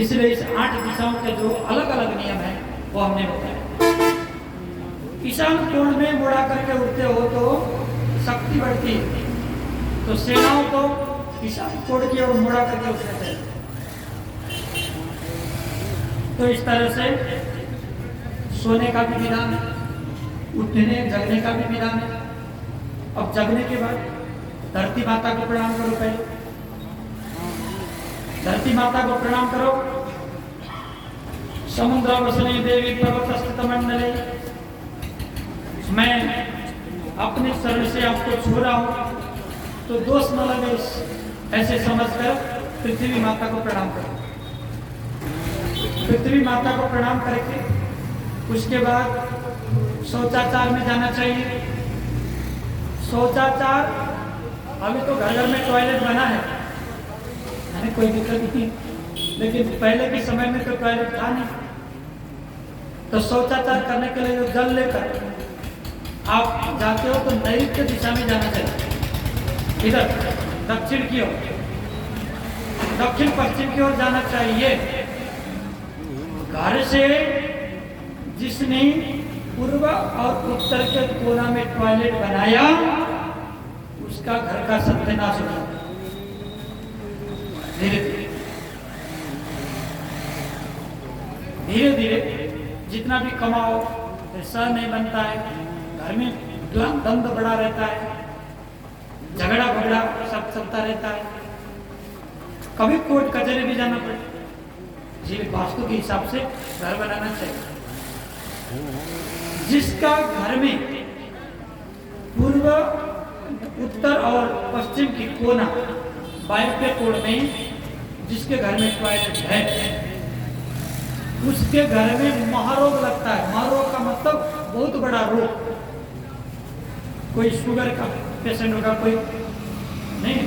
इसलिए इस 8 दिशाओं के जो अलग अलग नियम हैं वो हमने बताया। ईशान कोण में मोड़ा करके उठते हो तो शक्ति बढ़ती है, तो सेनाओं को ईशान कोण की ओर मोड़ा करके उठना चाहिए। तो इस तरह से सोने का भी विधान है, उठने जगने का भी विधान है। अब जगने के बाद धरती माता को प्रणाम करो, पहले धरती माता को प्रणाम करो। समुद्र वसने देवी पर्वत स्थित मंडले, मैं अपने शरीर से आपको छू रहा हूं तो दोष न लगे, ऐसे समझकर पृथ्वी माता को प्रणाम करो। पृथ्वी माता को प्रणाम करके उसके बाद शौचाचार में जाना चाहिए। शौचाचार अभी तो घर घर में टॉयलेट बना है, हमें कोई दिक्कत नहीं, लेकिन पहले के समय में तो टॉयलेट था नहीं। तो शौचाचार करने के लिए जो जल लेकर आप जाते हो तो नैऋत्य दिशा में जाना चाहिए, इधर दक्षिण की ओर, दक्षिण पश्चिम की ओर जाना चाहिए। घर से जिसने पूर्व और उत्तर के कोना में टॉयलेट बनाया उसका घर का सत्यानाश हो जाता है। धीरे धीरे जितना भी कमाओ पैसा नहीं बनता है, घर में द्वंद्व बड़ा रहता है, झगड़ा भगड़ा सब चलता रहता है, कभी कोर्ट कचहरी भी जाना पड़े। इसीलिए वास्तु के हिसाब से घर बनाना चाहिए। जिसका घर में पूर्व, उत्तर और पश्चिम की कोना वायव्य कोण में जिसके घर में टॉयलेट है, उसके घर में महारोग लगता है। महारोग का मतलब बहुत बड़ा रोग। कोई शुगर का पेशेंट होगा, कोई नहीं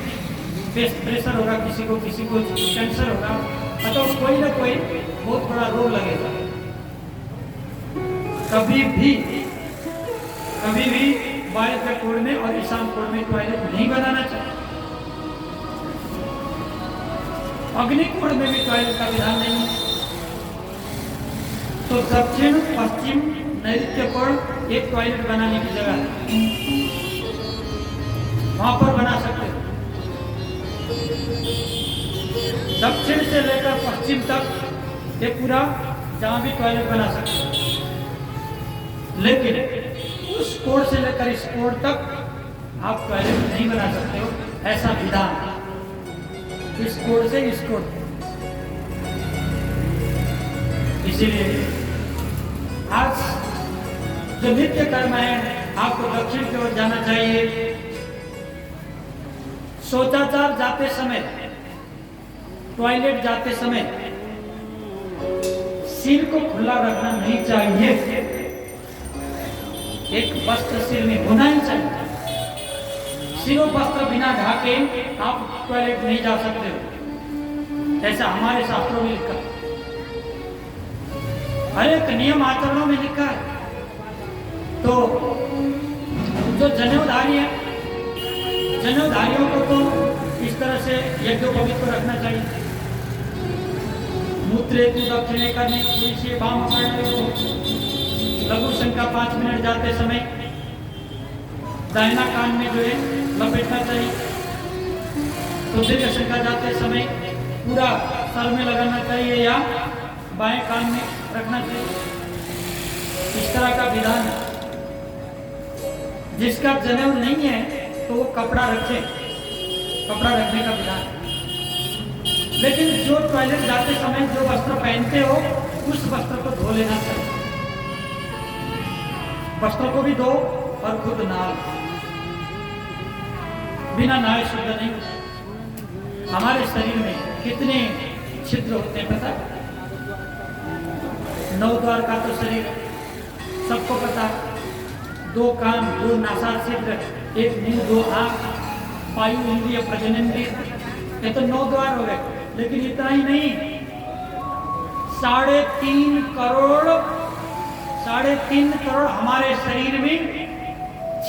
प्रेशर होगा, किसी को कैंसर होगा, अथवा कोई ना कोई बहुत बड़ा रोग लगेगा। कभी भी वायव्य कोण में और ईशान कोण में टॉयलेट नहीं बनाना चाहिए। अग्नि कोण में भी टॉयलेट का विधान नहीं है। तो दक्षिण, पश्चिम, नैऋत्य कोण एक टॉयलेट बनाने की जगह है, वहां पर बना सकते हो। दक्षिण से लेकर पश्चिम तक ये पूरा जहां भी टॉयलेट बना सकते हो। लेकिन उस कोण से लेकर इस कोण तक आप टॉयलेट नहीं बना सकते हो, ऐसा विधान। इस कोण से इस कोण, इसीलिए आज जो नित्य कर्म है आपको दक्षिण की ओर जाना चाहिए। शौचाचार जाते समय, टॉयलेट जाते समय सिर को खुला रखना नहीं चाहिए। एक वस्त्र सिर में होना ही चाहिए। सिरों वस्त्र बिना ढाके आप टॉयलेट नहीं जा सकते हो, ऐसा हमारे शास्त्रों में लिखा है। हर एक नियम आचरणों में लिखा है। तो जो जनेऊधारी है, जनेऊधारियों को तो इस तरह से यज्ञोपवीत को रखना चाहिए। मूत्रेतु दक्षिणे करने, तुलसी वाम करने, लघु शंका 5 मिनट जाते समय दाहिना कान में जो है लपेटना चाहिए। तो दीर्घ शंका जाते समय पूरा सर में लगाना चाहिए या बाएं कान में रखना चाहिए। इस तरह का विधान है। जिसका जनेऊ नहीं है तो वो कपड़ा रखे, कपड़ा रखने का विधान है। लेकिन जो टॉयलेट जाते समय जो वस्त्र पहनते हो उस वस्त्र को धो लेना चाहिए। वस्त्र को भी धो और खुद नहा। बिना नहाए शुद्ध नहीं। हमारे शरीर में कितने छिद्र होते हैं पता है? 9 द्वार का तो शरीर सबको पता है। 2 कान, 2 नासा छिद्र, 1 मुंह, 2 आंख, वायु इंद्रिय, प्रजनेन्द्रिय, ये तो 9 द्वार हो गए। लेकिन इतना ही नहीं, 3.5 करोड़ हमारे शरीर में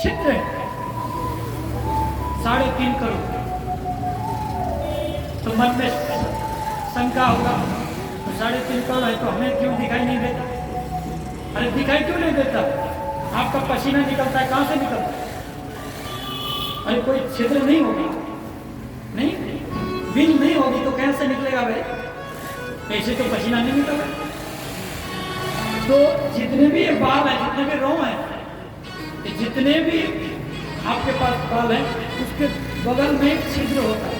छिद्र है। 3.5 करोड़। तो मन में शंका होगा, तो 3.5 करोड़ है तो हमें क्यों दिखाई नहीं देता? अरे दिखाई क्यों नहीं देता? आपका पसीना निकलता है, कहां से निकलता है? अरे कोई छिद्र नहीं होगी, नहीं बिल नहीं होगी तो कैसे निकलेगा भाई? ऐसे तो पसीना नहीं निकलेगा। तो जितने भी ये बाल है, जितने भी रोम है, जितने भी आपके पास बाल है, उसके बगल में एक छिद्र होता है।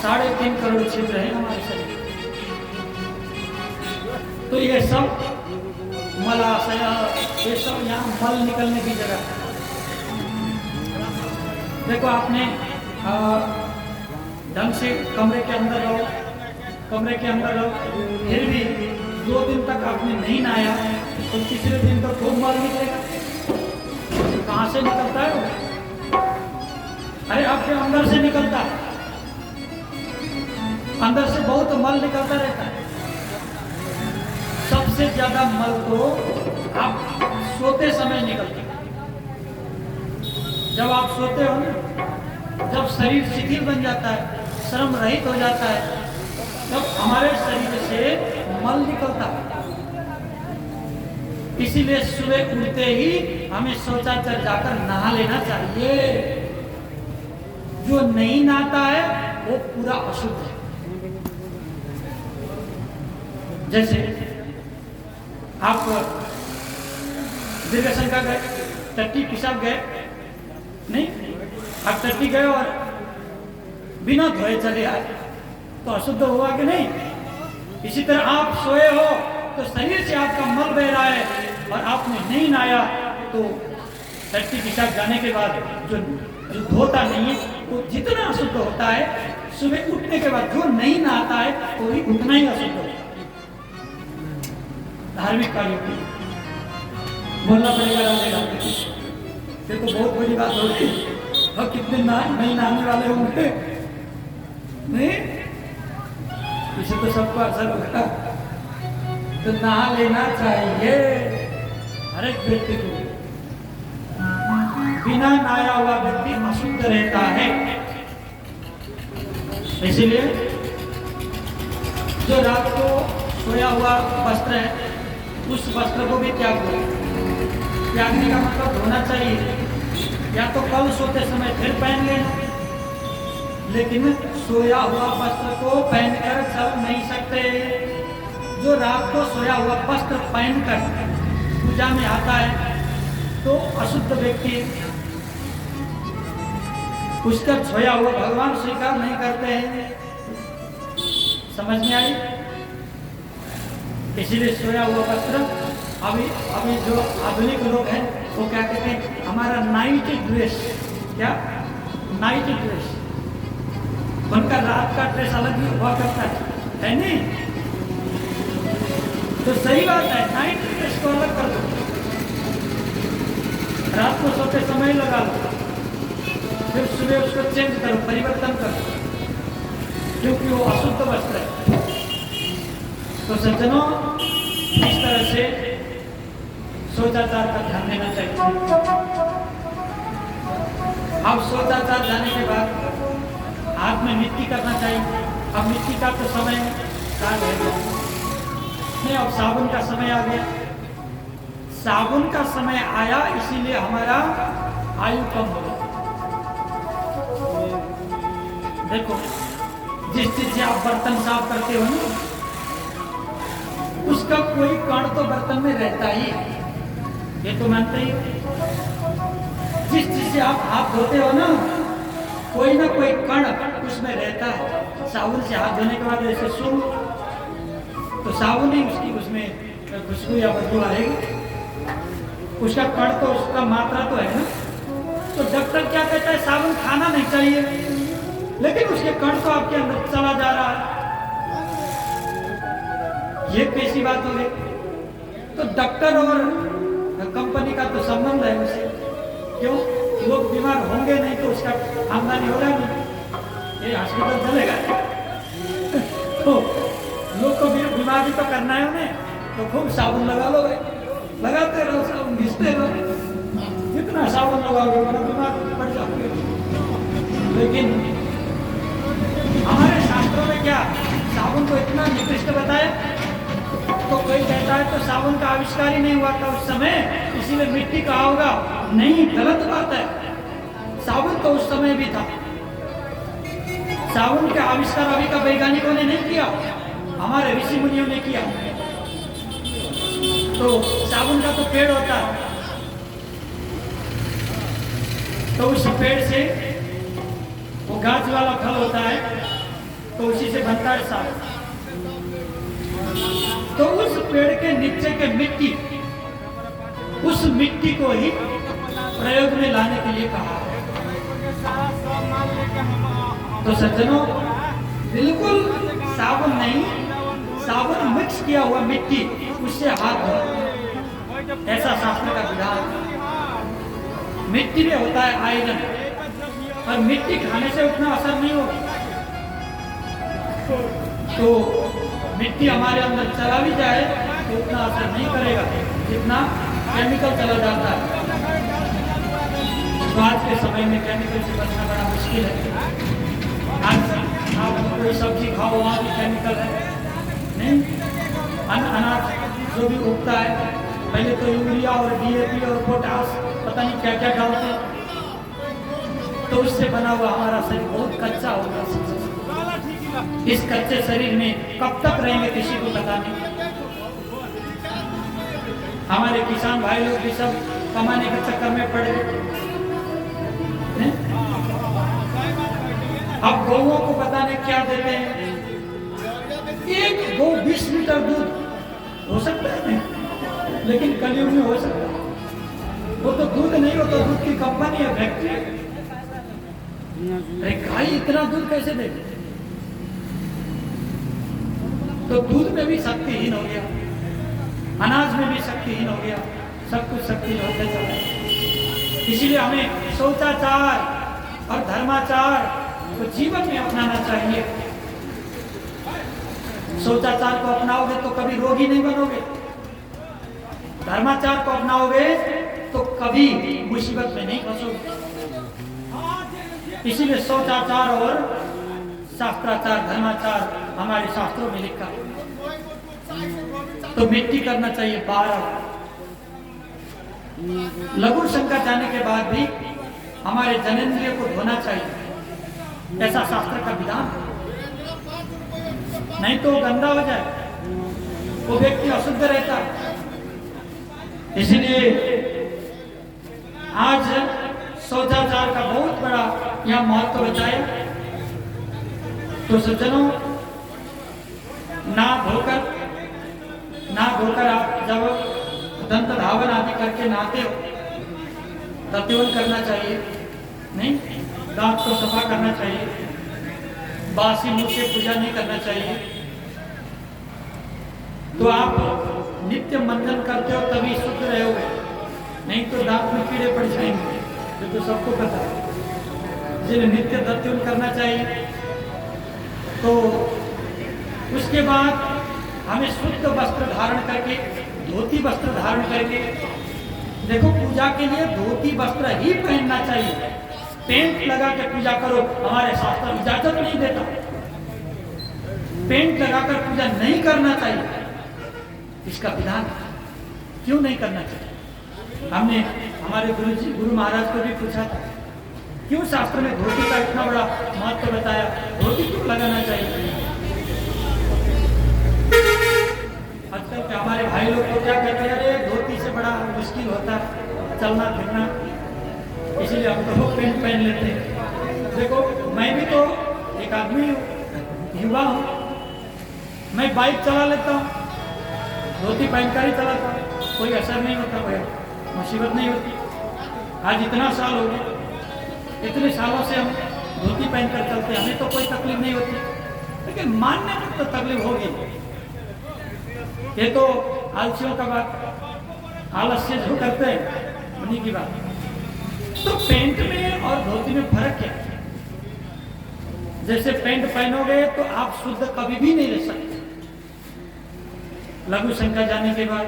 3.5 करोड़ छिद्र है हमारे शरीर। तो ये सब मलाशय, ये सब यहाँ मल निकलने की जगह है। देखो आपने ढंग से कमरे के अंदर रहो, फिर भी 2 दिन तक आपने नहीं नहाया तो तीसरे दिन तो खूब मल निकलेगा। कहाँ से निकलता है वो? अरे आपके अंदर से निकलता है। अंदर से बहुत मल निकलता रहता है। सबसे ज्यादा मल तो आप सोते समय निकलता है। जब आप सोते हो ना, जब शरीर शिथिल बन जाता है, श्रम रहित हो जाता है, तब हमारे शरीर से मल निकलता है। इसीलिए सुबह उठते ही हमें शौचालय जाकर नहा लेना चाहिए। जो नहीं नहाता है वो पूरा अशुद्ध है। जैसे आप दीर्घ शंका गए, टट्टी पिशाब गए, नहीं आप टट्टी गए और बिना धोए चले आए, तो तो अशुद्ध हुआ कि नहीं? इसी तरह आप सोए हो तो शरीर से आपका मल बह रहा है और आपने नहीं नहाया तो टट्टी पेशाब जाने के बाद जो जो धोता नहीं है वो जितना अशुद्ध होता है, सुबह उठने के बाद जो नहीं नहाता है वो भी उतना ही अशुद्ध होता है। धार्मिक कार्यों के लिए बोलना पड़ेगा, ये तो बहुत बड़ी बात होगी। और कितने नहीं नहाने वाले होंगे, नहीं इसे तो सबको असर होगा। तो नहा लेना चाहिए हर एक व्यक्ति को। बिना नहाया हुआ व्यक्ति अशुद्ध रहता है। इसलिए जो रात को सोया हुआ वस्त्र है उस वस्त्र को भी त्यागो। त्यागने का मतलब धोना चाहिए, या तो कल सोते समय फिर पहन लेना, लेकिन सोया हुआ वस्त्र को पहनकर चल नहीं सकते। जो रात को सोया हुआ वस्त्र पहनकर पूजा में आता है तो अशुद्ध व्यक्ति, उसका सोया हुआ भगवान स्वीकार नहीं करते हैं। समझ में आई? इसीलिए सोया हुआ वस्त्र अभी जो आधुनिक लोग हैं वो क्या कहते हैं, हमारा नाइट ड्रेस, क्या नाइट ड्रेस, उनका रात का ड्रेस अलग ही हुआ करता है नहीं? तो सही बात है, नाइट ड्रेस को अलग कर दो, रात को सोते समय लगा लो, फिर सुबह उसको चेंज करो, परिवर्तन करो, क्योंकि वो अशुद्ध वस्त्र है। तो सज्जनों, इस तरह से शौचाचार का ध्यान देना चाहिए। अब शौचाचार जाने के बाद हाथ में मिट्टी करना चाहिए। अब मिट्टी का तो समय काल है नहीं, अब साबुन का समय आ गया। साबुन का समय आया इसीलिए हमारा आयु कम हो गया। देखो, जिस चीज से आप बर्तन साफ करते हो ना, उसका कोई कण तो बर्तन में रहता ही है, ये तो मानते ही। जिस चीज से आप हाथ धोते हो ना, कोई ना कोई कण उसमें रहता है। साबुन से हाथ धोने के बाद ऐसे सुन तो साबुन ही उसकी उसमें खुशबू या बदबू आएगी, उसका कण तो, उसका मात्रा तो है ना। तो डॉक्टर क्या कहता है, साबुन खाना नहीं चाहिए, लेकिन उसके कण तो आपके अंदर चला जा रहा है। ये कैसी बात हो गई? तो डॉक्टर और कंपनी का तो संबंध है उसे, क्यों? लोग बीमार होंगे नहीं तो उसका आमदनी होगा नहीं, ये हॉस्पिटल चलेगा। तो लोग को बीमार भी तो करना है उन्हें, तो खूब साबुन लगा लो, लगाते रहो, साबुन घिसते रहो, जितना साबुन लगाओगे उतना बीमार पड़ जाओगे। लेकिन हमारे शास्त्रों में क्या साबुन को इतना निकृष्ट बताया? तो कोई कहता है तो साबुन का आविष्कार ही नहीं हुआ था उस समय, इसीलिए मिट्टी कहा होगा। नहीं, गलत बात है। साबुन तो उस समय भी था। साबुन का आविष्कार अभी का वैज्ञानिकों ने नहीं किया, हमारे ऋषि मुनियों ने किया। तो साबुन का तो पेड़ होता है, तो उस पेड़ से वो गाछ वाला फल होता है, तो उसी से बनता है साबुन। तो उस पेड़ के नीचे के मिट्टी, उस मिट्टी को ही प्रयोग में लाने के लिए कहा है। तो सज्जनों, बिल्कुल साबुन नहीं, साबुन मिक्स किया हुआ मिट्टी, उससे हाथ धो, ऐसा शास्त्र का विधान। मिट्टी में होता है आयरन, और मिट्टी खाने से उतना असर नहीं होगा। तो मिट्टी हमारे अंदर चला भी जाए तो उतना असर नहीं करेगा जितना केमिकल चला जाता है। तो आज के समय में केमिकल से बचना बड़ा मुश्किल है। आज आप कोई सब्जी खाओ, वहाँ भी केमिकल है, नहीं? अनाज जो भी उगता है, पहले तो यूरिया और DAP और पोटास पता नहीं क्या क्या डालते, तो उससे बना हुआ हमारा शरीर बहुत कच्चा होगा। इस कच्चे शरीर में कब तक रहेंगे किसी को पता नहीं। हमारे किसान भाई लोग भी सब कमाने के चक्कर में पड़ गए। अब गौओं को पता नहीं क्या देते हैं, एक गो 20 लीटर दूध हो सकता है नहीं, लेकिन कलयुग में हो सकता है। वो तो दूध नहीं होता, दूध की कंपनी है, फैक्ट्री है। अरे गाय इतना दूध कैसे देगी? तो दूध में भी शक्तिहीन हो गया, अनाज में भी शक्तिहीन हो गया, सब कुछ शक्तिहीन होते चला। इसीलिए हमें शौचाचार और धर्माचार को जीवन में अपनाना चाहिए। शौचाचार को अपनाओगे तो कभी रोगी नहीं बनोगे, धर्माचार को अपनाओगे तो कभी मुसीबत में नहीं फंसोगे। इसीलिए शौचाचार और शास्त्राचार, धर्माचार हमारे शास्त्रों में लिखा। तो मिट्टी करना चाहिए 12। लघु शंकर जाने के बाद भी हमारे जनेंद्रिय को धोना चाहिए, ऐसा शास्त्र का विधान है। नहीं तो गंदा हो जाए, वो व्यक्ति अशुद्ध रहता है। इसलिए आज शौचाचार का बहुत बड़ा यह महत्व बताया। तो सज्जनों, ना धोकर आप जब दंत धावन आदि करके नहाते हो, दंतवन करना चाहिए, नहीं, दांत को सफा करना चाहिए, बासी मुंह से पूजा नहीं करना चाहिए। तो आप नित्य मंजन करते हो तभी शुद्ध रहोगे, नहीं तो दांत में कीड़े पड़ जाएंगे, जो तो सबको पता है। जिन्हें नित्य दंतवन करना चाहिए। तो उसके बाद हमें शुद्ध वस्त्र धारण करके, धोती वस्त्र धारण करके, देखो पूजा के लिए धोती वस्त्र ही पहनना चाहिए। पेंट लगा के पूजा करो, हमारे शास्त्र इजाजत नहीं देता। पेंट लगाकर पूजा नहीं करना चाहिए, इसका विधान क्यों नहीं करना चाहिए? हमने हमारे गुरु महाराज को भी पूछा था, क्यों शास्त्र में धोती का इतना बड़ा महत्व बताया, धोती क्यों लगाना चाहिए? आजकल के हमारे भाई लोग तो क्या कहते हैं, अरे धोती से बड़ा मुश्किल होता है चलना फिरना, इसीलिए हम तो पेंट पहन लेते हैं। देखो मैं भी तो एक आदमी हूँ, युवा हूँ, मैं बाइक चला लेता हूँ, धोती पहनकर ही चलाता हूँ, कोई असर नहीं होता, कोई मुसीबत नहीं होती। आज इतना साल हो गया, इतने सालों से हम धोती पहनकर चलते हैं, हमें तो कोई तकलीफ नहीं होती। लेकिन मानने में तो तकलीफ होगी। ये तो आलसियों का बात, आलस्य जो करते हैं उन्हीं की बात। तो पेंट में और धोती में फर्क क्या है? जैसे पेंट पहनोगे तो आप शुद्ध कभी भी नहीं रह सकते। लघु शंकर जाने के बाद,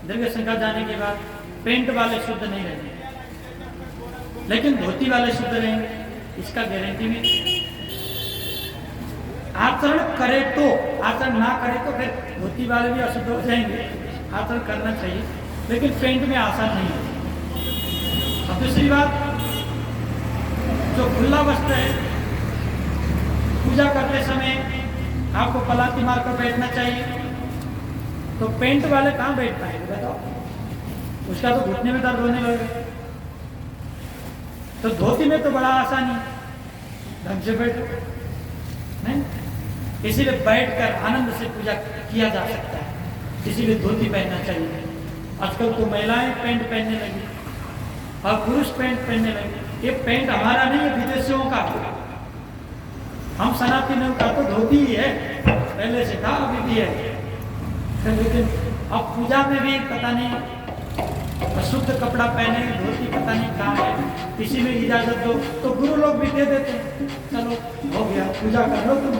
दीर्घ शंकर जाने के बाद पेंट वाले शुद्ध नहीं रहेंगे, लेकिन धोती वाले शुद्ध रहेंगे, इसका गारंटी नहीं। आचरण करे तो, आचरण ना करे तो फिर धोती वाले भी अशुद्ध हो जाएंगे। आचरण करना चाहिए, लेकिन पेंट में आसान नहीं है। और दूसरी बात, जो खुला वस्त्र है, पूजा करते समय आपको पलाती मारकर बैठना चाहिए। तो पेंट वाले कहाँ बैठ पाएंगे बताओ? उसका तो घुटने में दर्द होने लगेगा। तो धोती में तो बड़ा आसानी, ढंग से बैठो, नहीं? इसीलिए बैठकर आनंद से पूजा किया जा सकता है, इसीलिए धोती पहनना चाहिए। आजकल तो महिलाएं पेंट पहनने लगी और पुरुष पेंट पहनने लगे। ये पेंट हमारा नहीं है, विदेशियों का। हम सनातनियों का तो धोती ही है, पहले से था, अभी भी है। लेकिन अब पूजा में भी पता नहीं अशुद्ध कपड़ा पहने, धोती पता नहीं कहाँ है। किसी में इजाजत दो तो गुरु लोग भी दे देते हैं, चलो हो गया, पूजा कर लो, तुम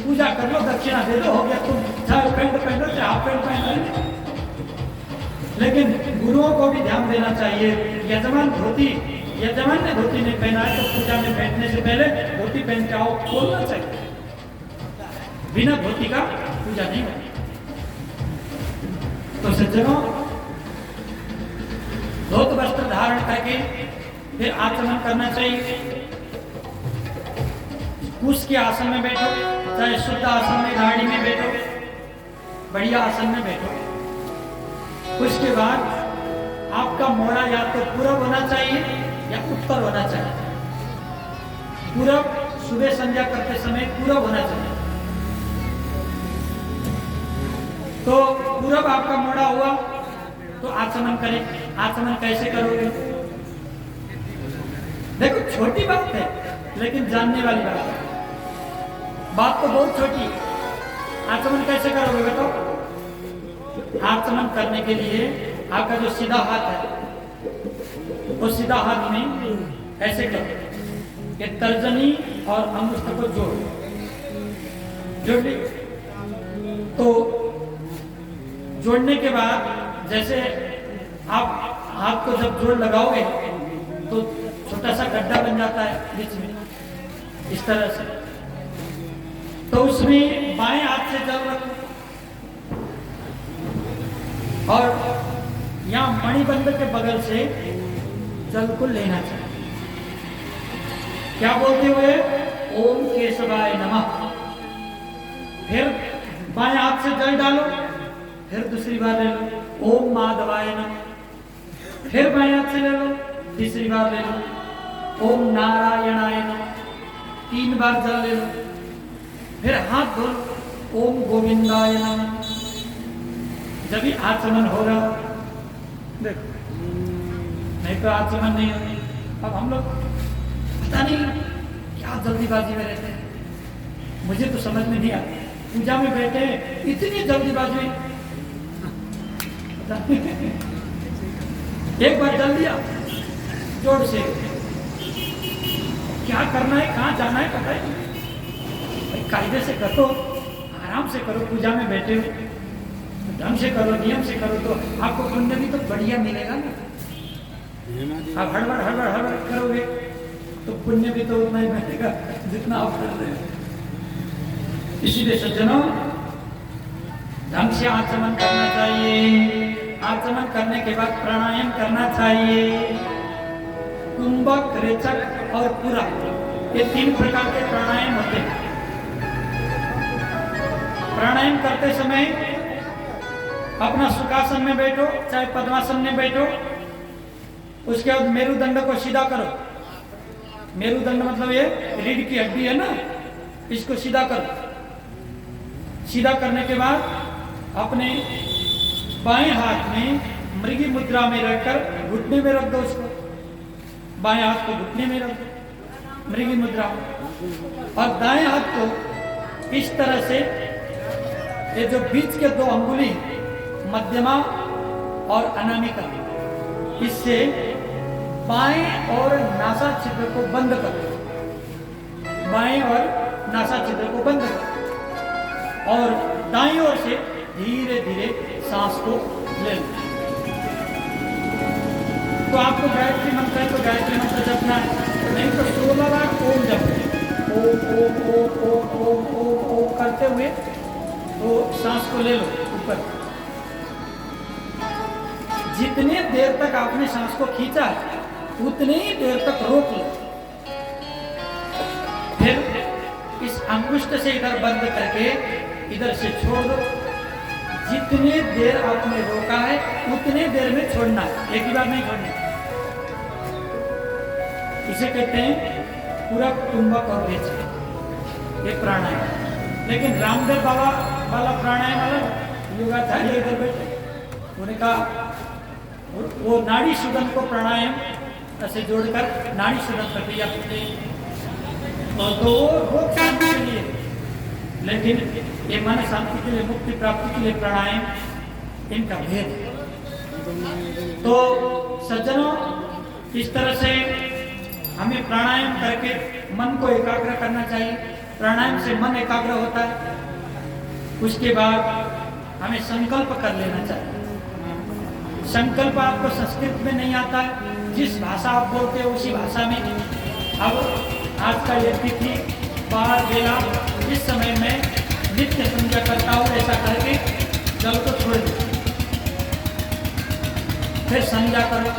पूजा कर लो, दक्षिणा दे दो, हो गया, तुम चाहे पेंट पहन लो चाहे हाफ पेंट पहन लो। लेकिन गुरुओं को भी ध्यान देना चाहिए। यजमान ने धोती नहीं पहना है तो पूजा में बैठने से पहले धोती पहन के आओ बोलना चाहिए। बिना धोती का पूजा नहीं होती। तो सज्जनों, धोत वस्त्र धारण करके फिर आचमन करना चाहिए। कुश के आसन में बैठो, चाहे शुद्ध आसन में, गाड़ी में बैठो, बढ़िया आसन में बैठो। उसके बाद आपका मोड़ा या तो पूरब होना चाहिए या उत्तर होना चाहिए। पूरब सुबह संध्या करते समय पूरब होना चाहिए। तो पूरब आपका मोड़ा हुआ तो आचमन करें। आचमन कैसे करोगे? देखो छोटी बात है लेकिन जानने वाली बात है। बात तो बहुत छोटी है। आचमन कैसे करोगे बताओ? आचमन करने के लिए आपका जो सीधा हाथ है वो सीधा हाथ में ऐसे करो कि तर्जनी और अंगुष्ठ को जोड़ ली। तो जोड़ने के बाद जैसे आप हाथ को जब जोड़ लगाओगे तो छोटा सा गड्ढा बन जाता है बीच में, इस तरह से। तो उसमें बाएं हाथ से जल रखो और यहाँ मणिबंध के बगल से जल को लेना चाहिए। क्या बोलते हुए? ओम केशवाय नमः। फिर बाएं हाथ से जल डालो, फिर दूसरी बार ले लो ओम माधवाय नमः। फिर बाएं हाथ से ले लो, तीसरी बार ले लो ओम नारायणाय नमः। 3 बार जल ले लो, फिर हाथ धो लो ओम गोविंदाय नमः। जब भी आचमन होगा देखो, नहीं तो आचमन नहीं होगी। अब हम लोग पता नहीं क्या जल्दीबाजी में रहते हैं, मुझे तो समझ में नहीं आता। पूजा में बैठे हैं इतनी जल्दीबाजी एक बार जल दिया जोर से, क्या करना है कहाँ जाना है पता ही नहीं। कायदे से करो, आराम से करो। पूजा में बैठे हो ढंग से करो, नियम से करो तो आपको पुण्य भी तो बढ़िया मिलेगा ना। आप हड़बड़ करोगे तो पुण्य भी तो उतना ही मिलेगा जितना आप कर रहे हो। इसीलिए सज्जनों ढंग से आचमन करना चाहिए। आचमन करने के बाद प्राणायाम करना चाहिए। कुंभक, रेचक और पूरा, ये 3 प्रकार के प्राणायाम होते हैं। प्राणायाम करते समय अपना सुखासन में बैठो चाहे पद्मासन में बैठो, उसके बाद मेरुदंड को सीधा करो। मेरुदंड मतलब ये रीढ़ की हड्डी है ना, इसको सीधा करो। सीधा करने के बाद अपने बाएं हाथ में मृगी मुद्रा में रखकर घुटने में रख दो उसको। बाएं हाथ को घुटने में रख दो मृगी मुद्रा में, और दाएं हाथ को इस तरह से, ये जो बीच के 2 अंगुली मध्यमा और अनामिका, इससे बाएं और नासा छिद्र को बंद करो। बाएं और नासा छिद्र को बंद करो और दाईं ओर से धीरे धीरे सांस को ले लो। तो आपको गायत्री मंत्र है तो गायत्री मंत्र जपना है, नहीं तो 16 बार ओम जप। ओम ओम ओम ओम ओम ओम ओम करते हुए तो सांस को ले लो ऊपर। जितने देर तक आपने सांस को खींचा है उतने ही देर तक रोक लो। फिर इस अंगुष्ठ से इधर बंद करके इधर से छोड़ दो। जितने देर आपने रोका है उतने देर में छोड़ना है, एक ही बार नहीं छोड़ना। इसे कहते हैं पूरा कुंभक और रेचक, ये प्राणायाम। लेकिन रामदेव बाबा वाला प्राणायाम अलग। योगाचार्य इधर बैठे, उन्होंने कहा वो नाड़ी शोधन को प्राणायाम ऐसे जोड़कर नाड़ी शोधन प्रक्रिया करते हैं, और तो वो रोग शांति के लिए। लेकिन ये मन शांति के लिए, मुक्ति प्राप्ति के लिए प्राणायाम, इनका भेद है। तो सज्जनों, इस तरह से हमें प्राणायाम करके मन को एकाग्र करना चाहिए। प्राणायाम से मन एकाग्र होता है। उसके बाद हमें संकल्प कर लेना चाहिए। संकल्प आपको संस्कृत में नहीं आता है, जिस भाषा आप बोलते हो उसी भाषा में। अब आज का ये तिथि बाहर बेला, इस समय में नित्य संध्या करता हूँ, ऐसा करके जल को छोड़ दो। फिर संध्या करो।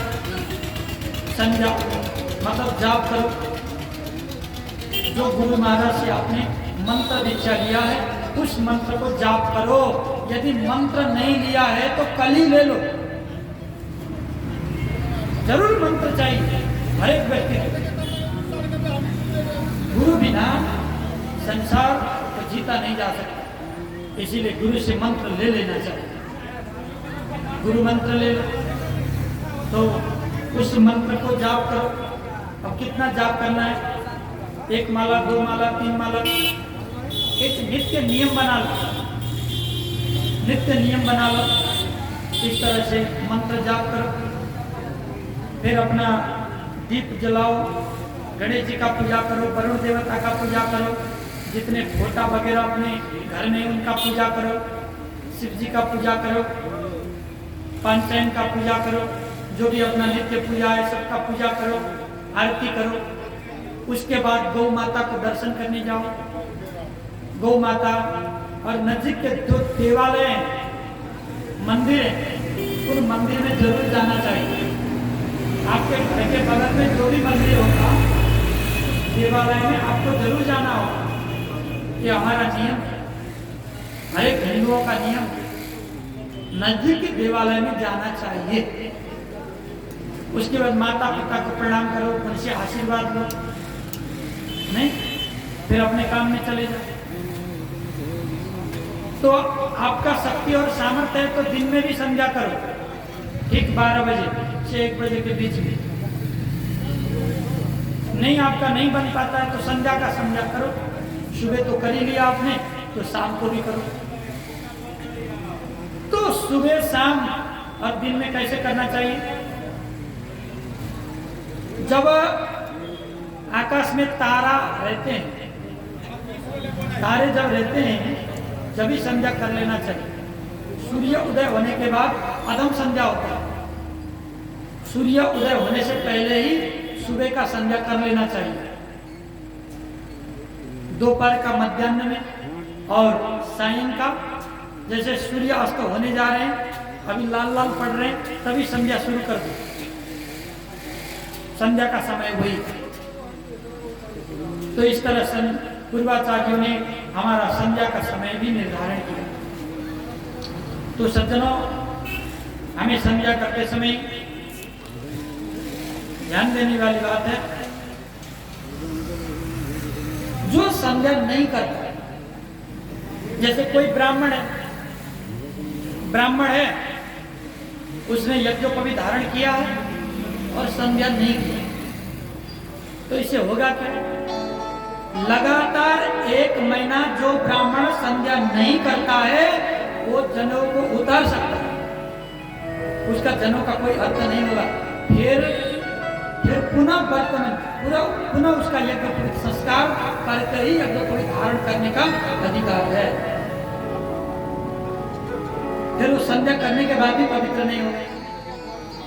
संध्या मतलब जाप करो। जो गुरु महाराज से आपने मंत्र दीक्षा लिया है उस मंत्र को जाप करो। यदि मंत्र नहीं लिया है तो कल ही ले लो। जरूर मंत्र चाहिए हर एक व्यक्ति को। गुरु बिना संसार को जीता नहीं जा सकता। इसीलिए गुरु से मंत्र ले लेना चाहिए। गुरु मंत्र ले लो तो उस मंत्र को जाप करो। अब कितना जाप करना है? 1 माला, 2 माला, 3 माला, एक नित्य नियम बना लो। नित्य नियम बना लो, इस तरह से मंत्र जाप करो। फिर अपना दीप जलाओ, गणेश जी का पूजा करो, वरुण देवता का पूजा करो, जितने फोटा वगैरह अपने घर में उनका पूजा करो, शिव जी का पूजा करो, पंचैन का पूजा करो, जो भी अपना नित्य पूजा है सबका पूजा करो, आरती करो। उसके बाद गौ माता को दर्शन करने जाओ। गौ माता और नजदीक के जो देवालय हैं, मंदिर हैं, उन मंदिर में जरूर जाना चाहिए। आपके घर के बगल में जो भी मंदिर होगा, देवालय में आपको जरूर जाना होगा। ये हमारा नियम है, हर एक हिंदुओं का नियम है, नजदीक के देवालय में जाना चाहिए। उसके बाद माता पिता को प्रणाम करो, उनसे आशीर्वाद लो, नहीं फिर अपने काम में चले जाओ। तो आपका शक्ति और सामर्थ्य है तो दिन में भी संध्या करो, ठीक 12 बजे से 1 बजे के बीच में। नहीं आपका नहीं बन पाता है तो संध्या का संध्या करो। सुबह तो कर ही लिया आपने, तो शाम को भी करो। तो सुबह शाम और दिन में कैसे करना चाहिए? जब आकाश में तारा रहते हैं, तारे जब रहते हैं, जब भी संध्या कर लेना चाहिए। सूर्य उदय होने के बाद अधम संध्या होता है। सूर्य उदय होने से पहले ही सुबह का संध्या कर लेना चाहिए। दोपहर का मध्याह्न में और सायं का, जैसे सूर्य अस्त होने जा रहे हैं, अभी लाल लाल पड़ रहे हैं, तभी संध्या शुरू कर दो। संध्या का समय वही। तो इस तरह पूर्वाचार्यों ने हमारा संध्या का समय भी निर्धारण किया। तो सज्जनों, हमें संध्या करते समय ध्यान देने वाली बात है, जो संध्या नहीं करता, जैसे कोई ब्राह्मण है, उसने यज्ञ को भी धारण किया है और संध्या नहीं की, तो इससे होगा क्या? लगातार 1 महीना जो ब्राह्मण संध्या नहीं करता है, वो जनेऊ को उतार सकता है, उसका जनेऊ का कोई अर्थ नहीं होगा। फिर पुनः व्रत में पुनः उसका यज्ञ संस्कार करके ही यज्ञ को धारण करने का अधिकार है। फिर वो संध्या करने के बाद भी पवित्र नहीं होगा।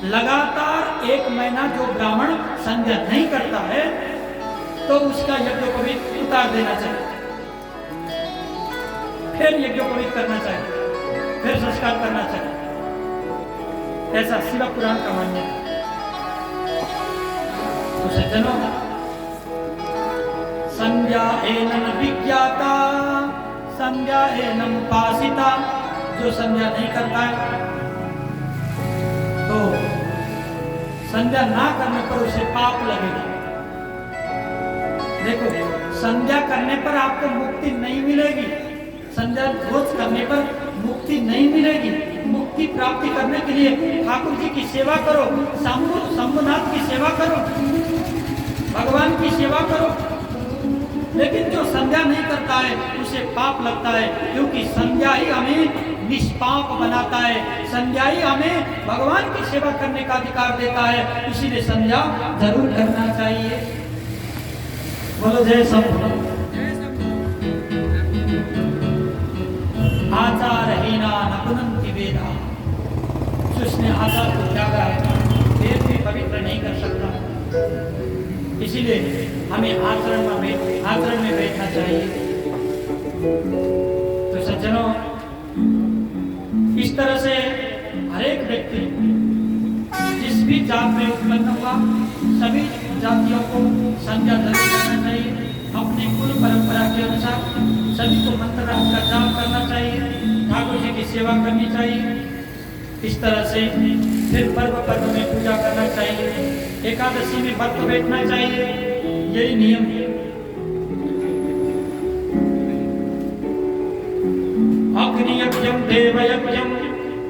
लगातार 1 महीना जो ब्राह्मण संध्या नहीं करता है, तो उसका यज्ञ को भी उतार देना चाहिए, फिर यज्ञ को भी करना चाहिए, फिर संस्कार करना चाहिए। ऐसा शिव पुराण का मान्य है। तो सज्जनों, संध्या एनम विज्ञाता संध्या एनम उपासिता, जो संध्या नहीं करता है तो संध्या ना करने पर उसे पाप लगेगा। देखो, संध्या करने पर आपको मुक्ति नहीं मिलेगी, संध्या रोज करने पर मुक्ति नहीं मिलेगी। मुक्ति प्राप्ति करने के लिए ठाकुर जी की सेवा करो, शंभुनाथ की सेवा करो, भगवान की सेवा करो। लेकिन जो संध्या नहीं करता है उसे पाप लगता है, क्योंकि संध्या ही हमें निष्पाप बनाता है, संध्या ही हमें भगवान की सेवा करने का अधिकार देता है। इसीलिए संध्या जरूर करना चाहिए। बोलो जय शंभु। आचारहीना न पुनन्ति वेदा, जिसने आचार को त्यागा है वेद भी पवित्र नहीं कर सकता। इसीलिए हमें आचरण में बैठना चाहिए। तो सज्जनों, इस तरह से हर एक व्यक्ति जिस भी जात में उत्पन्न हुआ, सभी जातियों को संध्या जरूर करना चाहिए। अपने कुल परंपरा के अनुसार सभी को मंत्र का जाप करना चाहिए, ठाकुर जी की सेवा करनी चाहिए। इस तरह से फिर पर्व में पूजा करना चाहिए, एकादशी में व्रत बैठना चाहिए, यही नियम है। अग्नियज्ञं देवयज्ञं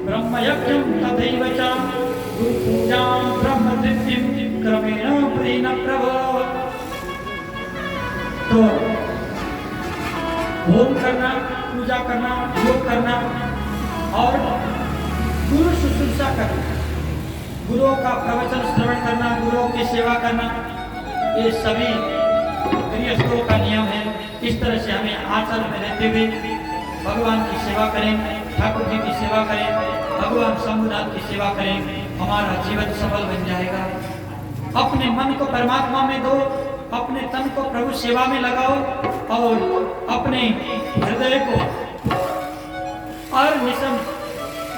ब्रह्मयज्ञं तथैव च गुरुपूजां ब्रह्मतृप्तिं क्रमेण प्रीण प्रभो। तो होम करना, पूजा करना, योग करना और गुरु शुश्रूषा करना, गुरुओं का प्रवचन श्रवण करना, गुरुओं की सेवा करना, ये सभी गृहस्थों का नियम है। इस तरह से हमें आचरण में रहते हुए भगवान की सेवा करें, ठाकुर जी की सेवा करें, भगवान शंभुनाथ की सेवा करें, हमारा जीवन सफल बन जाएगा। अपने मन को परमात्मा में दो, अपने तन को प्रभु सेवा में लगाओ और अपने हृदय को और निशम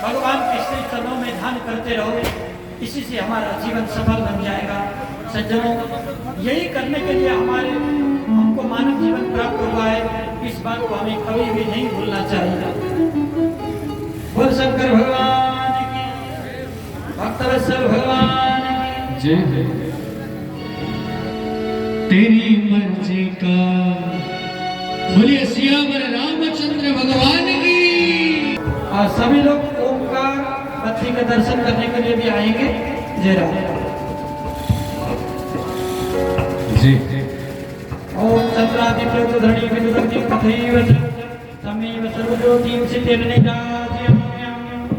भगवान के श्री चरणों में ध्यान करते रहो। इसी से हमारा जीवन सफल बन जाएगा। सज्जनों, यही करने के लिए हमको मानव जीवन प्राप्त हुआ है। इस बात को हमें कभी भी नहीं भूलना चाहिए। बोल शंकर भगवान की, भक्तवत्सल भगवान की जय। तेरी मर्जी का बोलिए सियावर रामचंद्र भगवान की। और सभी लोग ओमकार बत्ती का दर्शन करने के लिए भी आएंगे। जय राम। जी। ओम चंद्रादित्य धरणी विदुदग्नि तथैव च तमेव सर्वज्योतिं सितेन निराजयाम्यहम्।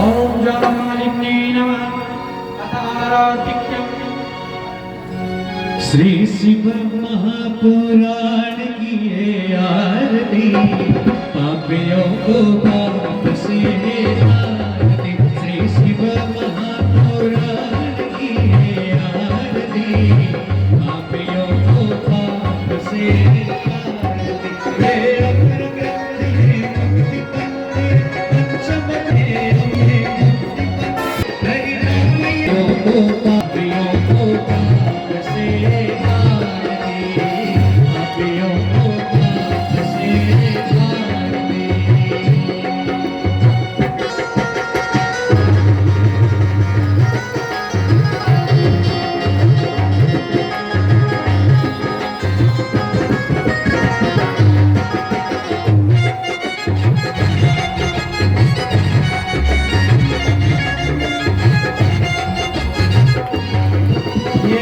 ओम ज्वालामालिन्ये नमः अताराधिक्यम्। श्री शिव महापुराण की ये आरती, पापियों को पाप से तारती। श्री शिव महापुराण की ये आरती, पापियों को पाप से तारती। हे अमर ग्रंथ हे मुक्ति पंथ, पंचम देव हे मुक्ति पंथ। हरि नाम को पापियों को पाप से तारती, पापियों को पाप से तारती। ये